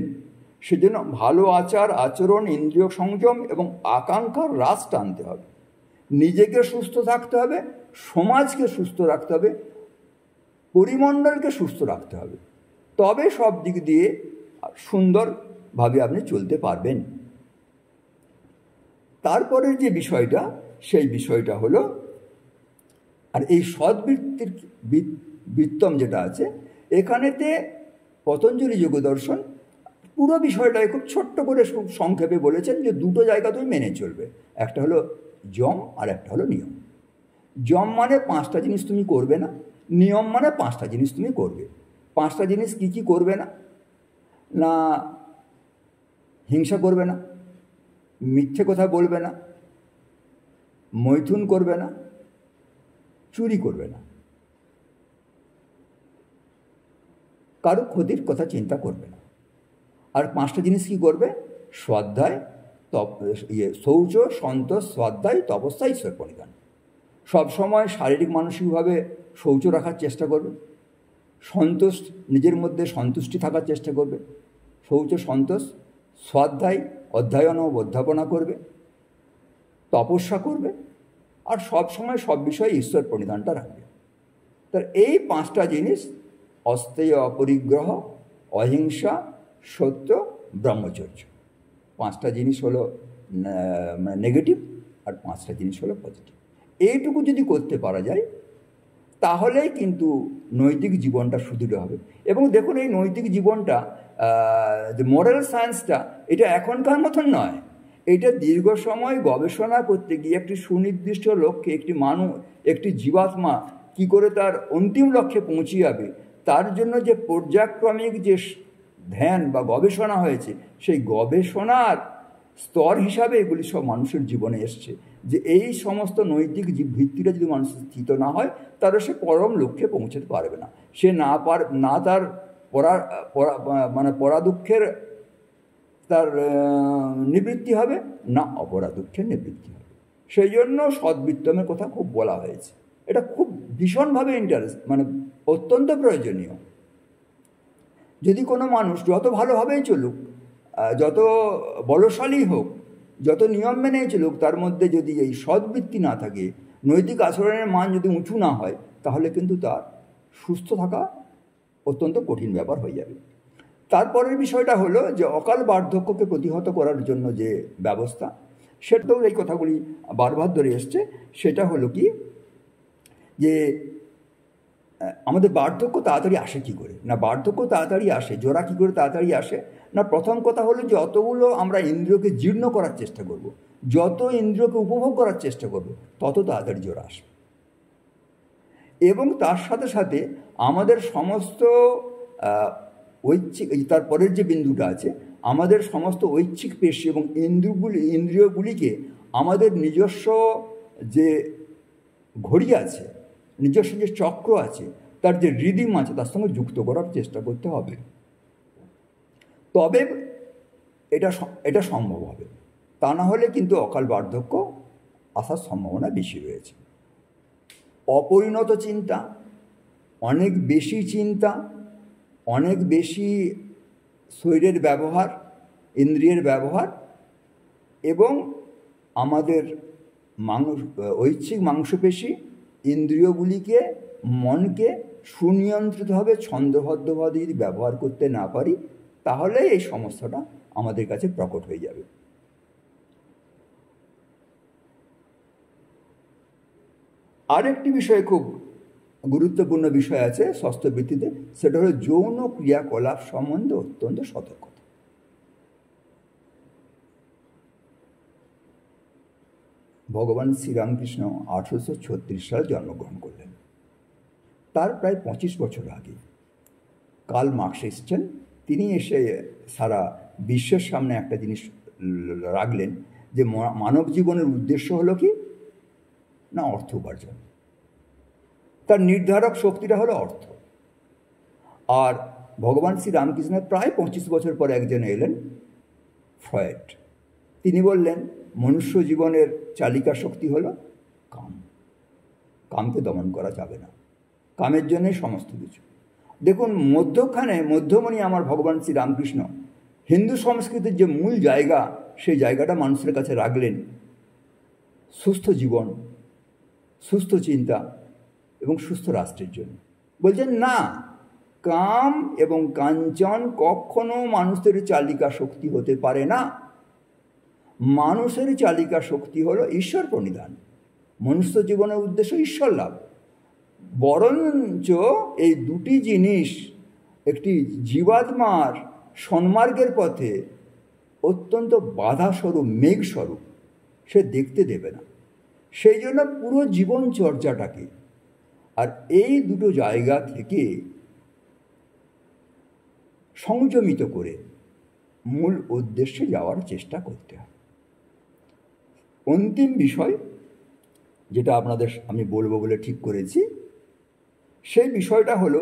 সেজন্য ভালো আচার আচরণ, ইন্দ্রিয় সংযম এবং আকাঙ্ক্ষার হ্রাস টানতে হবে। নিজেকে সুস্থ থাকতে হবে, সমাজকে সুস্থ রাখতে হবে, পরিমণ্ডলকে সুস্থ রাখতে হবে। তবে সব দিক দিয়ে সুন্দরভাবে আপনি চলতে পারবেন। তারপরের যে বিষয়টা, সেই বিষয়টা হলো, আর এই সদ্বৃত্তির বৃত্তম যেটা আছে, এখানেতে পতঞ্জলি যোগ দর্শন পুরো বিষয়টাকে খুব ছোট্ট করে সংক্ষেপে বলেছেন যে দুটো জায়গা তুমি মেনে চলবে, একটা হলো যম আর একটা হলো নিয়ম। যম মানে 5টা জিনিস তুমি করবে না, নিয়ম মানে 5টা জিনিস তুমি করবে। 5টা জিনিস কি কি করবে না? না হিংসা করবে না, মিথ্যে কথা বলবে না, মৈথুন করবে না, চুরি করবে না, কারো ক্ষতির কথা চিন্তা করবে না। আর 5টা জিনিস কি করবে? স্বাধ্যায়, শৌচ, সন্তোষ, স্বাধ্যায়, তপস্যা, ঈশ্বর পরিধান। সবসময় শারীরিক মানসিকভাবে শৌচ রাখার চেষ্টা করবে, সন্তোষ, নিজের মধ্যে সন্তুষ্টি থাকার চেষ্টা করবে, শৌচ সন্তোষ, স্বাধ্যায় অধ্যয়ন ও অধ্যাপনা করবে, তপস্যা করবে, আর সবসময় সব বিষয়ে ঈশ্বর পরিধানটা রাখবে। তার এই 5টা জিনিস, অস্তেয় অপরিগ্রহ, অহিংসা, সত্য, ব্রহ্মচর্য, 5টা জিনিস হলো নেগেটিভ আর 5টা জিনিস হলো পজিটিভ। এইটুকু যদি করতে পারা যায়, তাহলেই কিন্তু নৈতিক জীবনটা সুদৃঢ় হবে। এবং দেখুন, এই নৈতিক জীবনটা, যে মোরাল সায়েন্সটা, এটা এখনকার মতন নয়। এটা দীর্ঘ সময় গবেষণা করতে গিয়ে একটি সুনির্দিষ্ট লক্ষ্যে একটি জীবাত্মা কি করে তার অন্তিম লক্ষ্যে পৌঁছে যাবে, তার জন্য যে পর্যায়ক্রমিক যে ধ্যান বা গবেষণা হয়েছে, সেই গবেষণার স্তর হিসাবে এগুলি সব মানুষের জীবনে এসছে। যে এই সমস্ত নৈতিক ভিত্তিটা যদি মানুষের স্থিত না হয়, তাহলে সে পরম লক্ষ্যে পৌঁছতে পারবে না। সে না তার পরাদুঃখের তার নিবৃত্তি হবে, না অপরাদুঃখের নিবৃত্তি হবে। সেই জন্য সদ্বৃত্তমের কথা খুব বলা হয়েছে। এটা খুব ভীষণভাবে অত্যন্ত প্রয়োজনীয়। যদি কোনো মানুষ যত ভালোভাবেই চলুক, যত বলশালী হোক, যত নিয়ম মেনেই চলুক, তার মধ্যে যদি এই সদ্বৃত্তি না থাকে, নৈতিক আচরণের মান যদি উঁচু না হয়, তাহলে কিন্তু তার সুস্থ থাকা অত্যন্ত কঠিন ব্যাপার হয়ে যাবে। তারপরের বিষয়টা হলো যে অকাল বার্ধক্যকে প্রতিহত করার জন্য যে ব্যবস্থা, সেটাও এই কথাগুলি বারবার ধরে এসছে। সেটা হলো কি, যে আমাদের বার্ধক্য তাড়াতাড়ি আসে কী করে? না বার্ধক্য তাড়াতাড়ি আসে, জোড়া কী করে তাড়াতাড়ি আসে? না প্রথম কথা হলো যতগুলো আমরা ইন্দ্রিয়কে জীর্ণ করার চেষ্টা করব, যত ইন্দ্রিয়কে উপভোগ করার চেষ্টা করব, তত তাড়াতাড়ি জোড়া আসবে। এবং তার সাথে সাথে আমাদের সমস্ত ঐচ্ছিক, তারপরের যে বিন্দুটা আছে, আমাদের সমস্ত ঐচ্ছিক পেশি এবং ইন্দ্রিয়গুলিকে আমাদের নিজস্ব যে ঘড়ি আছে, নিজস্ব যে চক্র আছে, তার যে রিদিম আছে, তার সঙ্গে যুক্ত করার চেষ্টা করতে হবে। তবে এটা সম্ভব হবে, তা না হলে কিন্তু অকাল বার্ধক্য আসার সম্ভাবনা বেশি রয়েছে। অপরিণত চিন্তা, অনেক বেশি চিন্তা, অনেক বেশি শরীরের ব্যবহার, ইন্দ্রিয়ের ব্যবহার, এবং আমাদের ঐচ্ছিক মাংসপেশি, ইন্দ্রিয়গুলিকে, মনকে সুনিয়ন্ত্রিতভাবে ছন্দবদ্ধভাবে যদি ব্যবহার করতে না পারি, তাহলে এই সমস্যাটা আমাদের কাছে প্রকট হয়ে যাবে। আরেকটি বিষয়, খুব গুরুত্বপূর্ণ বিষয় আছে স্বাস্থ্যবৃত্তিতে, সেটা হলো যৌন ক্রিয়াকলাপ সম্বন্ধে অত্যন্ত সতর্কতা। ভগবান শ্রীরামকৃষ্ণ 1836 সালে জন্মগ্রহণ করলেন। তার প্রায় 25 বছর আগে কার্ল মার্কস এসছেন। তিনি এসে সারা বিশ্বের সামনে একটা জিনিস রাখলেন, যে মানব জীবনের উদ্দেশ্য হলো কি না অর্থ উপার্জন। তার নির্ধারক শক্তিটা হলো অর্থ। আর ভগবান শ্রীরামকৃষ্ণের প্রায় 25 বছর পরে একজন এলেন, ফ্রয়েড। তিনি বললেন মনুষ্য জীবনের চালিকা শক্তি হলো কাম, কামকে দমন করা যাবে না, কামের জন্যই সমস্ত কিছু। দেখুন মধ্যমণি আমার ভগবান শ্রীরামকৃষ্ণ হিন্দু সংস্কৃতির যে মূল জায়গা, সেই জায়গাটা মানুষের কাছে রাখলেন সুস্থ জীবন, সুস্থ চিন্তা এবং সুস্থ রাষ্ট্রের জন্য। বলছেন না, কাম এবং কাঞ্চন কখনো মানুষের চালিকা শক্তি হতে পারে না। মানুষের চালিকা শক্তি হলো ঈশ্বর প্রণিধান। মনুষ্য জীবনের উদ্দেশ্য ঈশ্বর লাভ। বরঞ্চ এই দুটি জিনিস একটি জীবাত্মার সন্মার্গের পথে অত্যন্ত বাধাস্বরূপ, মেঘস্বরূপ, সে দেখতে দেবে না। সেই জন্য পুরো জীবন চর্চাটাকে আর এই দুটো জায়গা থেকে সংযমিত করে মূল উদ্দেশ্যে যাওয়ার চেষ্টা করতে হবে। অন্তিম বিষয় যেটা আমি বলবো বলে ঠিক করেছি, সেই বিষয়টা হলো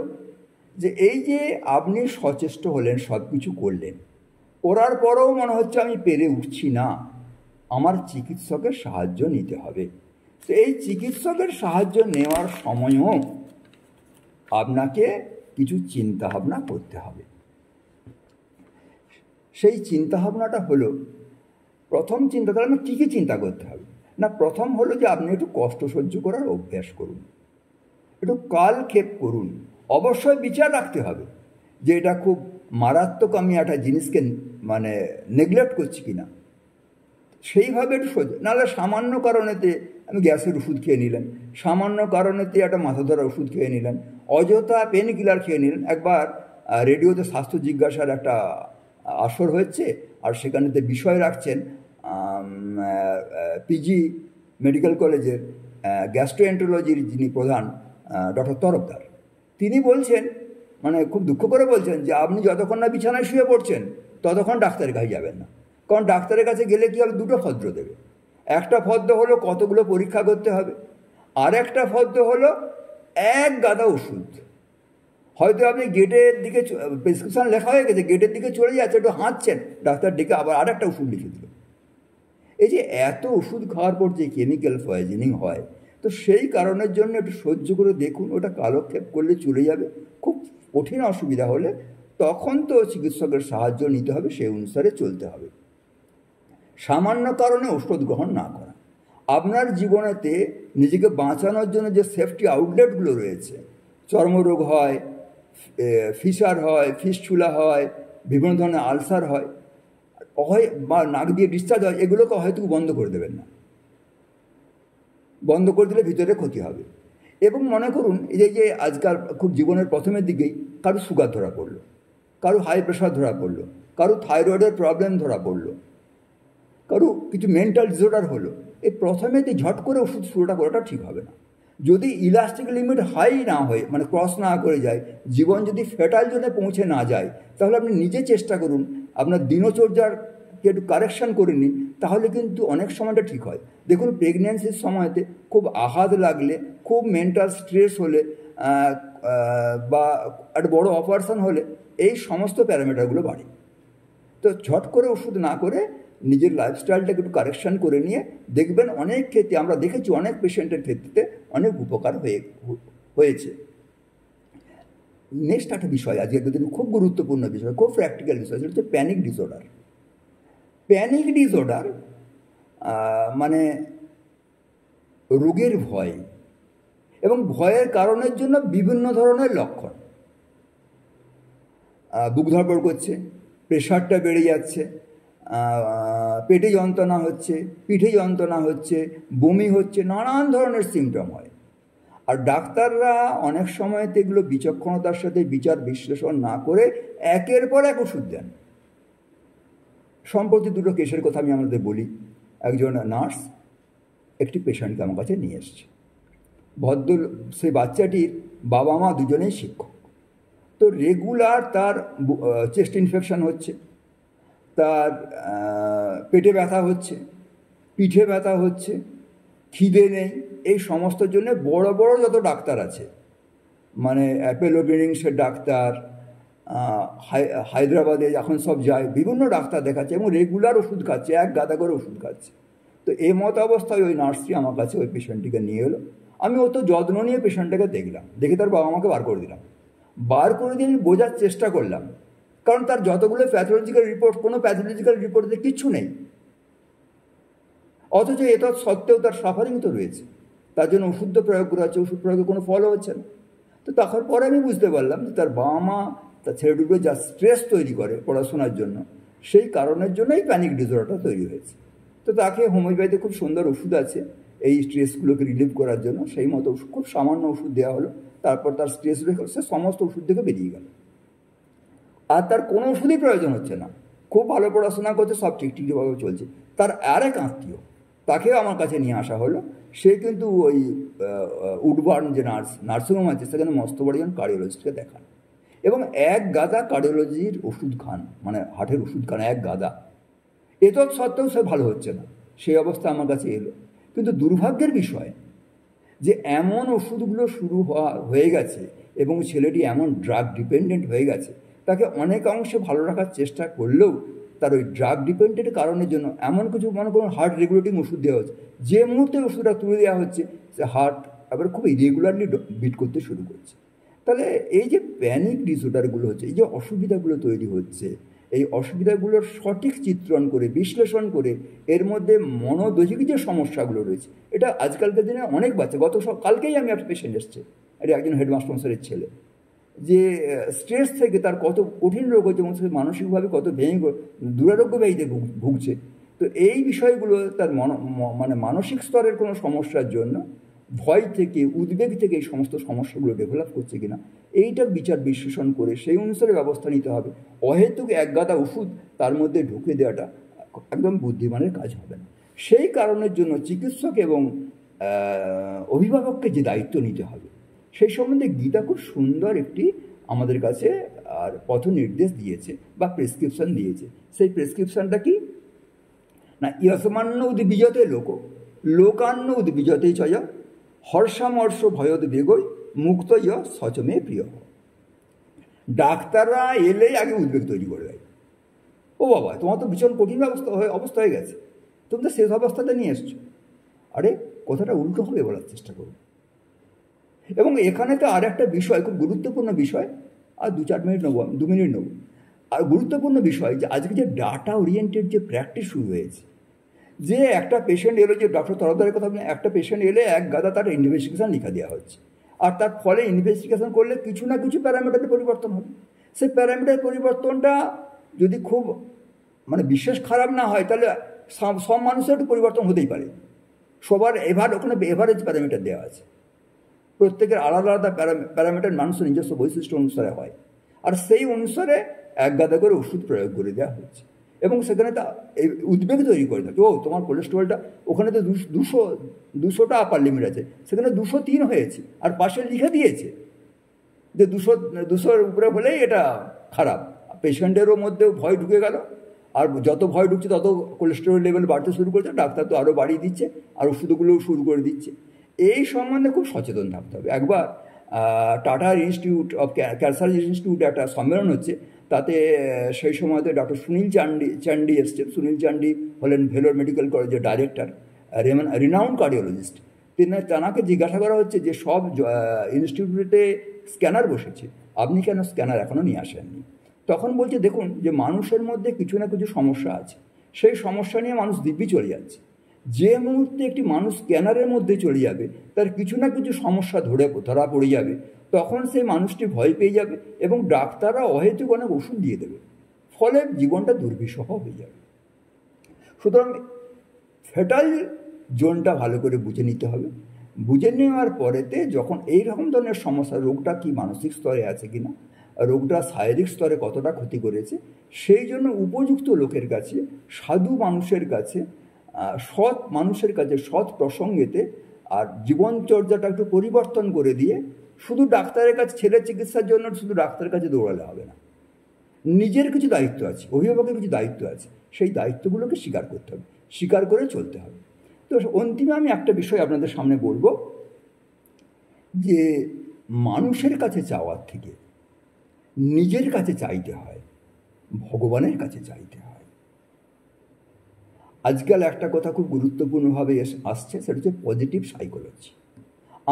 যে এই যে আপনি সচেষ্ট হলেন, সব কিছু করলেন, করার পরেও মনে হচ্ছে আমি পেরে উঠছি না, আমার চিকিৎসকের সাহায্য নিতে হবে। তো এই চিকিৎসকের সাহায্য নেওয়ার সময়ও আপনাকে কিছু চিন্তাভাবনা করতে হবে। সেই চিন্তাভাবনাটা হলো, প্রথম চিন্তা তাহলে আমি কী কী চিন্তা করতে হবে না, প্রথম হলো যে আপনি একটু কষ্ট সহ্য করার অভ্যাস করুন, একটু কালক্ষেপ করুন। অবশ্যই বিচার রাখতে হবে যে এটা খুব মারাত্মক, আমি একটা জিনিসকে নেগলেক্ট করছি কিনা, সেইভাবে একটু সহ্য। নাহলে সামান্য কারণেতে আমি গ্যাসের ওষুধ খেয়ে নিলেন, সামান্য কারণেতে একটা মাথা ধরার ওষুধ খেয়ে নিলেন, অযথা পেন কিলার খেয়ে নিলেন। একবার রেডিওতে স্বাস্থ্য জিজ্ঞাসার একটা আসর হচ্ছে, আর সেখানেতে বিষয় রাখছেন পিজি মেডিকেল কলেজের গ্যাস্ট্রোএন্টারোলজির যিনি প্রধান ডক্টর তরফদার। তিনি বলছেন, খুব দুঃখ করে বলছেন, যে আপনি যতক্ষণ না বিছানায় শুয়ে পড়ছেন ততক্ষণ ডাক্তারের কাছে যাবেন না। কারণ ডাক্তারের কাছে গেলে কি হবে, দুটো ফদ্র দেবে। একটা ফদ্র হলো কতগুলো পরীক্ষা করতে হবে, আর একটা ফদ্র হলো এক গাদা ওষুধ। হয়তো আপনি গেটের দিকে, প্রেসক্রিপশন লেখা হয়ে গেছে, গেটের দিকে চলে যাচ্ছে, একটু হাঁটছেন, ডাক্তার ডেকে আবার আর একটা ওষুধ লিখে দিল। এই যে এত ওষুধ খাওয়ার পর যে কেমিক্যাল পয়জনিং হয়, তো সেই কারণের জন্য একটু সহ্য করে দেখুন, ওটা কালক্ষেপ করলে চলে যাবে। খুব কঠিন অসুবিধা হলে তখন তো চিকিৎসকের সাহায্য নিতে হবে, সেই অনুসারে চলতে হবে। সামান্য কারণে ওষুধ গ্রহণ না করা। আপনার জীবনেতে নিজেকে বাঁচানোর জন্য যে সেফটি আউটলেটগুলো রয়েছে, চর্মরোগ হয়, ফিসার হয়, ফিস্টুলা হয়, বিভিন্ন ধরনের আলসার হয়, বা নাক দিয়ে ডিসচার্জ হয়, এগুলোকে হয়তো বন্ধ করে দেবেন না। বন্ধ করে দিলে ভিতরে ক্ষতি হবে। এবং মনে করুন এই যে আজকাল খুব জীবনের প্রথমের দিকেই কারো সুগার ধরা পড়লো, কারো হাই প্রেশার ধরা পড়লো, কারো থাইরয়েডের প্রবলেম ধরা পড়লো, কারো কিছু মেন্টাল ডিসঅর্ডার হলো, এই প্রথমেতে ঝট করে ওষুধ শুরুটা করাটা ঠিক হবে না। যদি ইলাস্টিক লিমিট হাই না হয়ে মানে ক্রস না করে যায়, জীবন যদি ফেটাল জোনে পৌঁছে না যায়, তাহলে আপনি নিজে চেষ্টা করুন আপনার দিনচর্যাকে একটু কারেকশান করে নিন, তাহলে কিন্তু অনেক সময়টা ঠিক হয়। দেখুন প্রেগনেন্সির সময়তে খুব আঘাত লাগলে, খুব মেন্টাল স্ট্রেস হলে বা একটা বড় অপারেশন হলে এই সমস্ত প্যারামিটারগুলো বাড়ে। তো ঝট করে ওষুধ না করে নিজের লাইফস্টাইলটাকে একটু কারেকশান করে নিয়ে দেখবেন অনেক ক্ষেত্রে, আমরা দেখেছি অনেক পেশেন্টের ক্ষেত্রে অনেক উপকার হয়েছে। নেক্সট একটা বিষয় আজকে দুদিন খুব গুরুত্বপূর্ণ বিষয়, খুব প্র্যাকটিক্যাল বিষয়, সেটা হচ্ছে প্যানিক ডিসঅর্ডার। প্যানিক ডিসঅর্ডার মানে রোগের ভয় এবং ভয়ের কারণের জন্য বিভিন্ন ধরনের লক্ষণ। বুক ধড়ফড় করছে, প্রেশারটা বেড়ে যাচ্ছে, পেটে যন্ত্রণা হচ্ছে, পিঠে যন্ত্রণা হচ্ছে, বমি হচ্ছে, নানান ধরনের সিমটম হয়। আর ডাক্তাররা অনেক সময় এগুলো বিচক্ষণতার সাথে বিচার বিশ্লেষণ না করে একের পর এক ওষুধ দেন। সম্প্রতি দুটো কেসের কথা আমি আমাদের বলি। একজন নার্স একটি পেশেন্টকে আমার কাছে নিয়ে এসছে। সেই বাচ্চাটির বাবা মা দুজনেই শিক্ষক। তো রেগুলার তার চেস্ট ইনফেকশন হচ্ছে, তার পেটে ব্যথা হচ্ছে, পিঠে ব্যথা হচ্ছে, খিদে নেই। এই সমস্তর জন্য বড় বড় যত ডাক্তার আছে, মানে অ্যাপেলো ক্লিনিক্সের ডাক্তার, হায়দ্রাবাদে এখন সব যায়, বিভিন্ন ডাক্তার দেখাচ্ছে এবং রেগুলার ওষুধ খাচ্ছে, এক গাদা করে ওষুধ খাচ্ছে। তো এই মতো অবস্থায় ওই নার্সটি আমার কাছে ওই পেশেন্টটিকে নিয়ে এলো। আমি অত যত্ন নিয়ে পেশেন্টটাকে দেখলাম, দেখে তার বাবা মাকে বার করে দিলাম। বার করে দিয়ে আমি বোঝার চেষ্টা করলাম, কারণ তার যতগুলো প্যাথোলজিক্যাল রিপোর্ট, কোনো প্যাথোলজিক্যাল রিপোর্টে কিচ্ছু নেই, অথচ এটা সত্ত্বেও তার সাফারিং তো রয়েছে। তার জন্য ওষুধ প্রয়োগ করা হচ্ছে, ওষুধ প্রয়োগে কোনো ফলও হচ্ছে না। তো তখন পরে আমি বুঝতে পারলাম যে তার বাবা মা তার ছেলেটুকু যা স্ট্রেস তৈরি করে পড়াশোনার জন্য, সেই কারণের জন্যই প্যানিক ডিসঅর্ডারটা তৈরি হয়েছে। তো তাকে হোমিওপ্যাথিতে খুব সুন্দর ওষুধ আছে এই স্ট্রেসগুলোকে রিলিভ করার জন্য, সেই মতো খুব সামান্য ওষুধ দেওয়া হলো। তারপর তার স্ট্রেস সে সমস্ত ওষুধ থেকে বেরিয়ে গেল, আর তার কোনো ওষুধই প্রয়োজন হচ্ছে না। খুব ভালো পড়াশোনা করছে, সব ঠিকঠাকভাবে চলছে। তার আরেক আত্মীয়, তাকেও আমার কাছে নিয়ে আসা হলো। সে কিন্তু ওই উডবার্ন যে নার্সিংহোম আছে, সেখানে মস্ত বড় একজন কার্ডিওলজিস্টকে দেখান এবং এক গাদা কার্ডিওলজির ওষুধ খান, মানে হার্টের ওষুধ খান এক গাদা। এত সত্ত্বেও সে ভালো হচ্ছে না, সেই অবস্থা আমার কাছে এলো। কিন্তু দুর্ভাগ্যের বিষয় যে এমন ওষুধগুলো হয়ে গেছে এবং ছেলেটি এমন ড্রাগ ডিপেন্ডেন্ট হয়ে গেছে, তাকে অনেক অংশে ভালো রাখার চেষ্টা করলেও তার ওই ড্রাগ ডিপেন্ডেন্ট কারণের জন্য এমন কিছু মনে করুন হার্ট রেগুলেটিং ওষুধ দেওয়া হচ্ছে, যে মুহূর্তে ওষুধটা তুলে দেওয়া হচ্ছে সে হার্ট আবার খুব ইরেগুলারলি বিট করতে শুরু করছে। তাহলে এই যে প্যানিক ডিসঅর্ডারগুলো হচ্ছে, এই যে অসুবিধাগুলো তৈরি হচ্ছে, এই অসুবিধাগুলোর সঠিক চিত্রণ করে বিশ্লেষণ করে এর মধ্যে মনোদৈহিক যে সমস্যাগুলো রয়েছে, এটা আজকালকার দিনে অনেক বাচ্চা, কালকেই আমি একটা পেশেন্ট এসছে, এটা একজন হেডমাস্টারের ছেলে, যে স্ট্রেস থেকে তার কত কঠিন রোগ হচ্ছে এবং সে মানসিকভাবে কত ভেঙে দুরারোগ্য ব্যাধিতে ভুগছে। তো এই বিষয়গুলো তার মানে মানসিক স্তরের কোনো সমস্যার জন্য ভয় থেকে, উদ্বেগ থেকে এই সমস্ত সমস্যাগুলো ডেভেলপ করছে কিনা, এইটা বিচার বিশ্লেষণ করে সেই অনুসারে ব্যবস্থা নিতে হবে। অহেতুক এক গাদা ওষুধ তার মধ্যে ঢুকে দেওয়াটা একদম বুদ্ধিমানের কাজ হবে না। সেই কারণের জন্য চিকিৎসক এবং অভিভাবককে যে দায়িত্ব নিতে হবে, সেই সম্বন্ধে গীতা খুব সুন্দর একটি আমাদের কাছে আর পথ নির্দেশ দিয়েছে বা প্রেসক্রিপশন দিয়েছে। সেই প্রেসক্রিপশনটা কি না, ইয়সমান্য উদ্বিজতে লোকান্ন উদ্বিজতে চয় হর্ষামর্ষ ভয়দ বেগই মুক্ত ইয় সচমে প্রিয়। ডাক্তাররা এলেই আগে উদ্বেগ তৈরি করে দেয়, ও বাবা তোমার তো ভীষণ কঠিন অবস্থা হয়ে গেছে, তুমি তো শেষ অবস্থাতে নিয়ে এসছো। আরে কথাটা উল্টো হবে বলার চেষ্টা করুন। এবং এখানে তো আর একটা বিষয়, খুব গুরুত্বপূর্ণ বিষয়, আর 2-4 মিনিট নেবো, 2 মিনিট নেবো। আর গুরুত্বপূর্ণ বিষয় যে আজকে যে ডাটা ওরিয়েন্টেড যে প্র্যাকটিস শুরু হয়েছে, যে একটা পেশেন্ট এলো, যে ডক্টর তরফদারের কথা বলেন, একটা পেশেন্ট এলে এক গাদা তার ইনভেস্টিগেশন লিখা দেওয়া হচ্ছে, আর তার ফলে ইনভেস্টিগেশন করলে কিছু না কিছু প্যারামিটারের পরিবর্তন হবে। সেই প্যারামিটার পরিবর্তনটা যদি খুব মানে বিশেষ খারাপ না হয়, তাহলে সব মানুষের একটু পরিবর্তন হতেই পারে। সবার ওখানে এভারেজ প্যারামিটার দেওয়া আছে। প্রত্যেকের আলাদা আলাদা প্যারামিটার মানুষের নিজস্ব বৈশিষ্ট্য অনুসারে হয়, আর সেই অনুসারে এক গাদা করে ওষুধ প্রয়োগ করে দেওয়া হচ্ছে এবং সেখানে তা এই উদ্বেগ তৈরি করে থাকে, ও তোমার কোলেস্টেরলটা ওখানে তো 200টা আপার লিমিট আছে, সেখানে 203 হয়েছে, আর পাশে লিখে দিয়েছে যে 200-200-এর উপরে হলেই এটা খারাপ। পেশেন্টেরও মধ্যেও ভয় ঢুকে গেল, আর যত ভয় ঢুকছে তত কোলেস্টেরল লেভেল বাড়তে শুরু করছে, ডাক্তার তো আরও বাড়িয়ে দিচ্ছে আর ওষুধগুলোও শুরু করে দিচ্ছে। এই সম্বন্ধে খুব সচেতন থাকতে হবে। একবার টাটার ইনস্টিটিউট অফ ক্যান্সার ইনস্টিটিউট একটা সম্মেলন হচ্ছে, তাতে সেই সময়তে ডক্টর সুনীল চান্ডি এসছেন। সুনীল চান্ডি হলেন ভেলোর মেডিকেল কলেজের ডাইরেক্টর, রিনাউন্ড কার্ডিওলজিস্ট। তাকে জিজ্ঞাসা করা হচ্ছে যে সব ইনস্টিটিউটে স্ক্যানার বসেছে, আপনি কেন স্ক্যানার এখনও নিয়ে আসেননি? তখন বলছে, দেখুন যে মানুষের মধ্যে কিছু না কিছু সমস্যা আছে, সেই সমস্যা নিয়ে মানুষ দিব্যি চলে যাচ্ছে। যে মুহূর্তে একটি মানুষ স্ক্যানারের মধ্যে চলে যাবে, তার কিছু না কিছু সমস্যা ধরা পড়ে যাবে, তখন সেই মানুষটি ভয় পেয়ে যাবে এবং ডাক্তাররা অহেতুক অনেক ওষুধ দিয়ে দেবে, ফলে জীবনটা দুর্বিষহ হয়ে যাবে। সুতরাং ফেটাল জোনটা ভালো করে বুঝে নিতে হবে। বুঝে নেওয়ার পরেতে যখন এই রকম ধরনের সমস্যা, রোগটা কি মানসিক স্তরে আছে কিনা, রোগটা শারীরিক স্তরে কতটা ক্ষতি করেছে, সেই জন্য উপযুক্ত লোকের কাছে, সাধু মানুষের কাছে, সৎ মানুষের কাছে, সৎ প্রসঙ্গেতে আর জীবনচর্যাটা একটু পরিবর্তন করে দিয়ে শুধু ডাক্তারের কাছে, ছেলের চিকিৎসার জন্য শুধু ডাক্তারের কাছে দৌড়ালে হবে না। নিজের কিছু দায়িত্ব আছে, অভিভাবকের কিছু দায়িত্ব আছে, সেই দায়িত্বগুলোকে স্বীকার করতে হবে, স্বীকার করে চলতে হবে। তো অন্তিমে আমি একটা বিষয় আপনাদের সামনে বলবো, যে মানুষের কাছে চাওয়ার থেকে নিজের কাছে চাইতে হয়, ভগবানের কাছে চাইতে হয়। আজকাল একটা কথা খুব গুরুত্বপূর্ণভাবে আসছে, সেটা হচ্ছে পজিটিভ সাইকোলজি।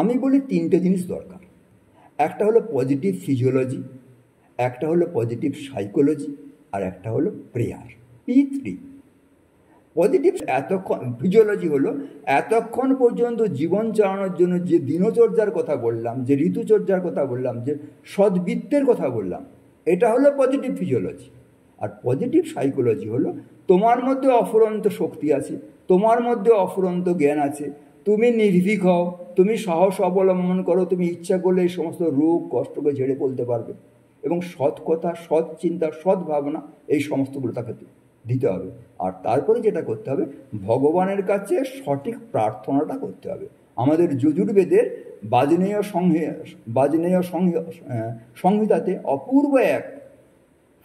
আমি বলি 3টে জিনিস দরকার। একটা হলো পজিটিভ ফিজিওলজি, একটা হলো পজিটিভ সাইকোলজি, আর একটা হলো প্রেয়ার। P3 পজিটিভ ফিজিওলজি হলো এতক্ষণ পর্যন্ত জীবন চালানোর জন্য যে দিনচর্যার কথা বললাম, যে ঋতুচর্যার কথা বললাম, যে সদ্বৃত্তের কথা বললাম, এটা হলো পজিটিভ ফিজিওলজি। আর পজিটিভ সাইকোলজি হলো তোমার মধ্যে অফুরন্ত শক্তি আছে, তোমার মধ্যে অফুরন্ত জ্ঞান আছে, তুমি নির্ভীক হও, তুমি সাহস অবলম্বন করো, তুমি ইচ্ছা করলে এই সমস্ত রোগ কষ্টকে ঝেড়ে ফেলতে পারবে। এবং সৎ কথা, সৎ চিন্তা, সৎ ভাবনা, এই সমস্তগুলো তাকে দিতে হবে। আর তারপরে যেটা করতে হবে, ভগবানের কাছে সঠিক প্রার্থনাটা করতে হবে। আমাদের যজুর্বেদের বাজনেয় সংহিতাতে অপূর্ব এক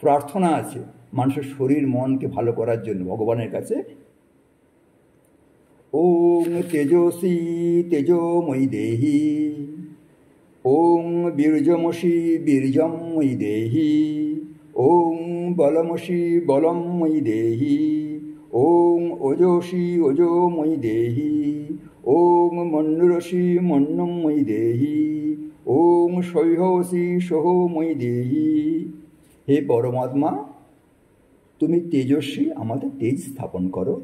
প্রার্থনা আছে মানুষের শরীর মনকে ভালো করার জন্য ভগবানের কাছে। ওং তেজসী তেজোময়ী দেহি, ওং বীর্যমসি বীর্যময়ী দেহি, ওং বলমসি বলময়ী দেহি, ওং ওজসি ওজোময়ী দেহি, ওং মন্নুরসি মন্নময়ী দেহি, ওং সহ্যসি সহময়ী দেহি। হে পরমাত্মা, তুমি তেজস্বী, আমাদের তেজ স্থাপন করো।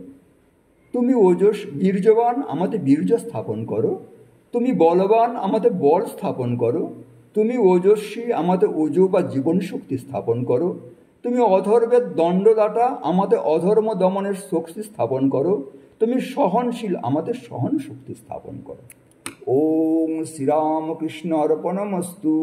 তুমি বীর্যবান, আমাদের বীর্য স্থাপন করো। তুমি বলবান, আমাদের বল স্থাপন করো। তুমি ওজস্বী, আমাদের ওজ বা জীবন শক্তি স্থাপন করো। তুমি অধর্মের দণ্ডদাতা, আমাদের অধর্ম দমনের শক্তি স্থাপন করো। তুমি সহনশীল, আমাদের সহন শক্তি স্থাপন করো। ওম শ্রীরামকৃষ্ণ অর্পণমস্তু।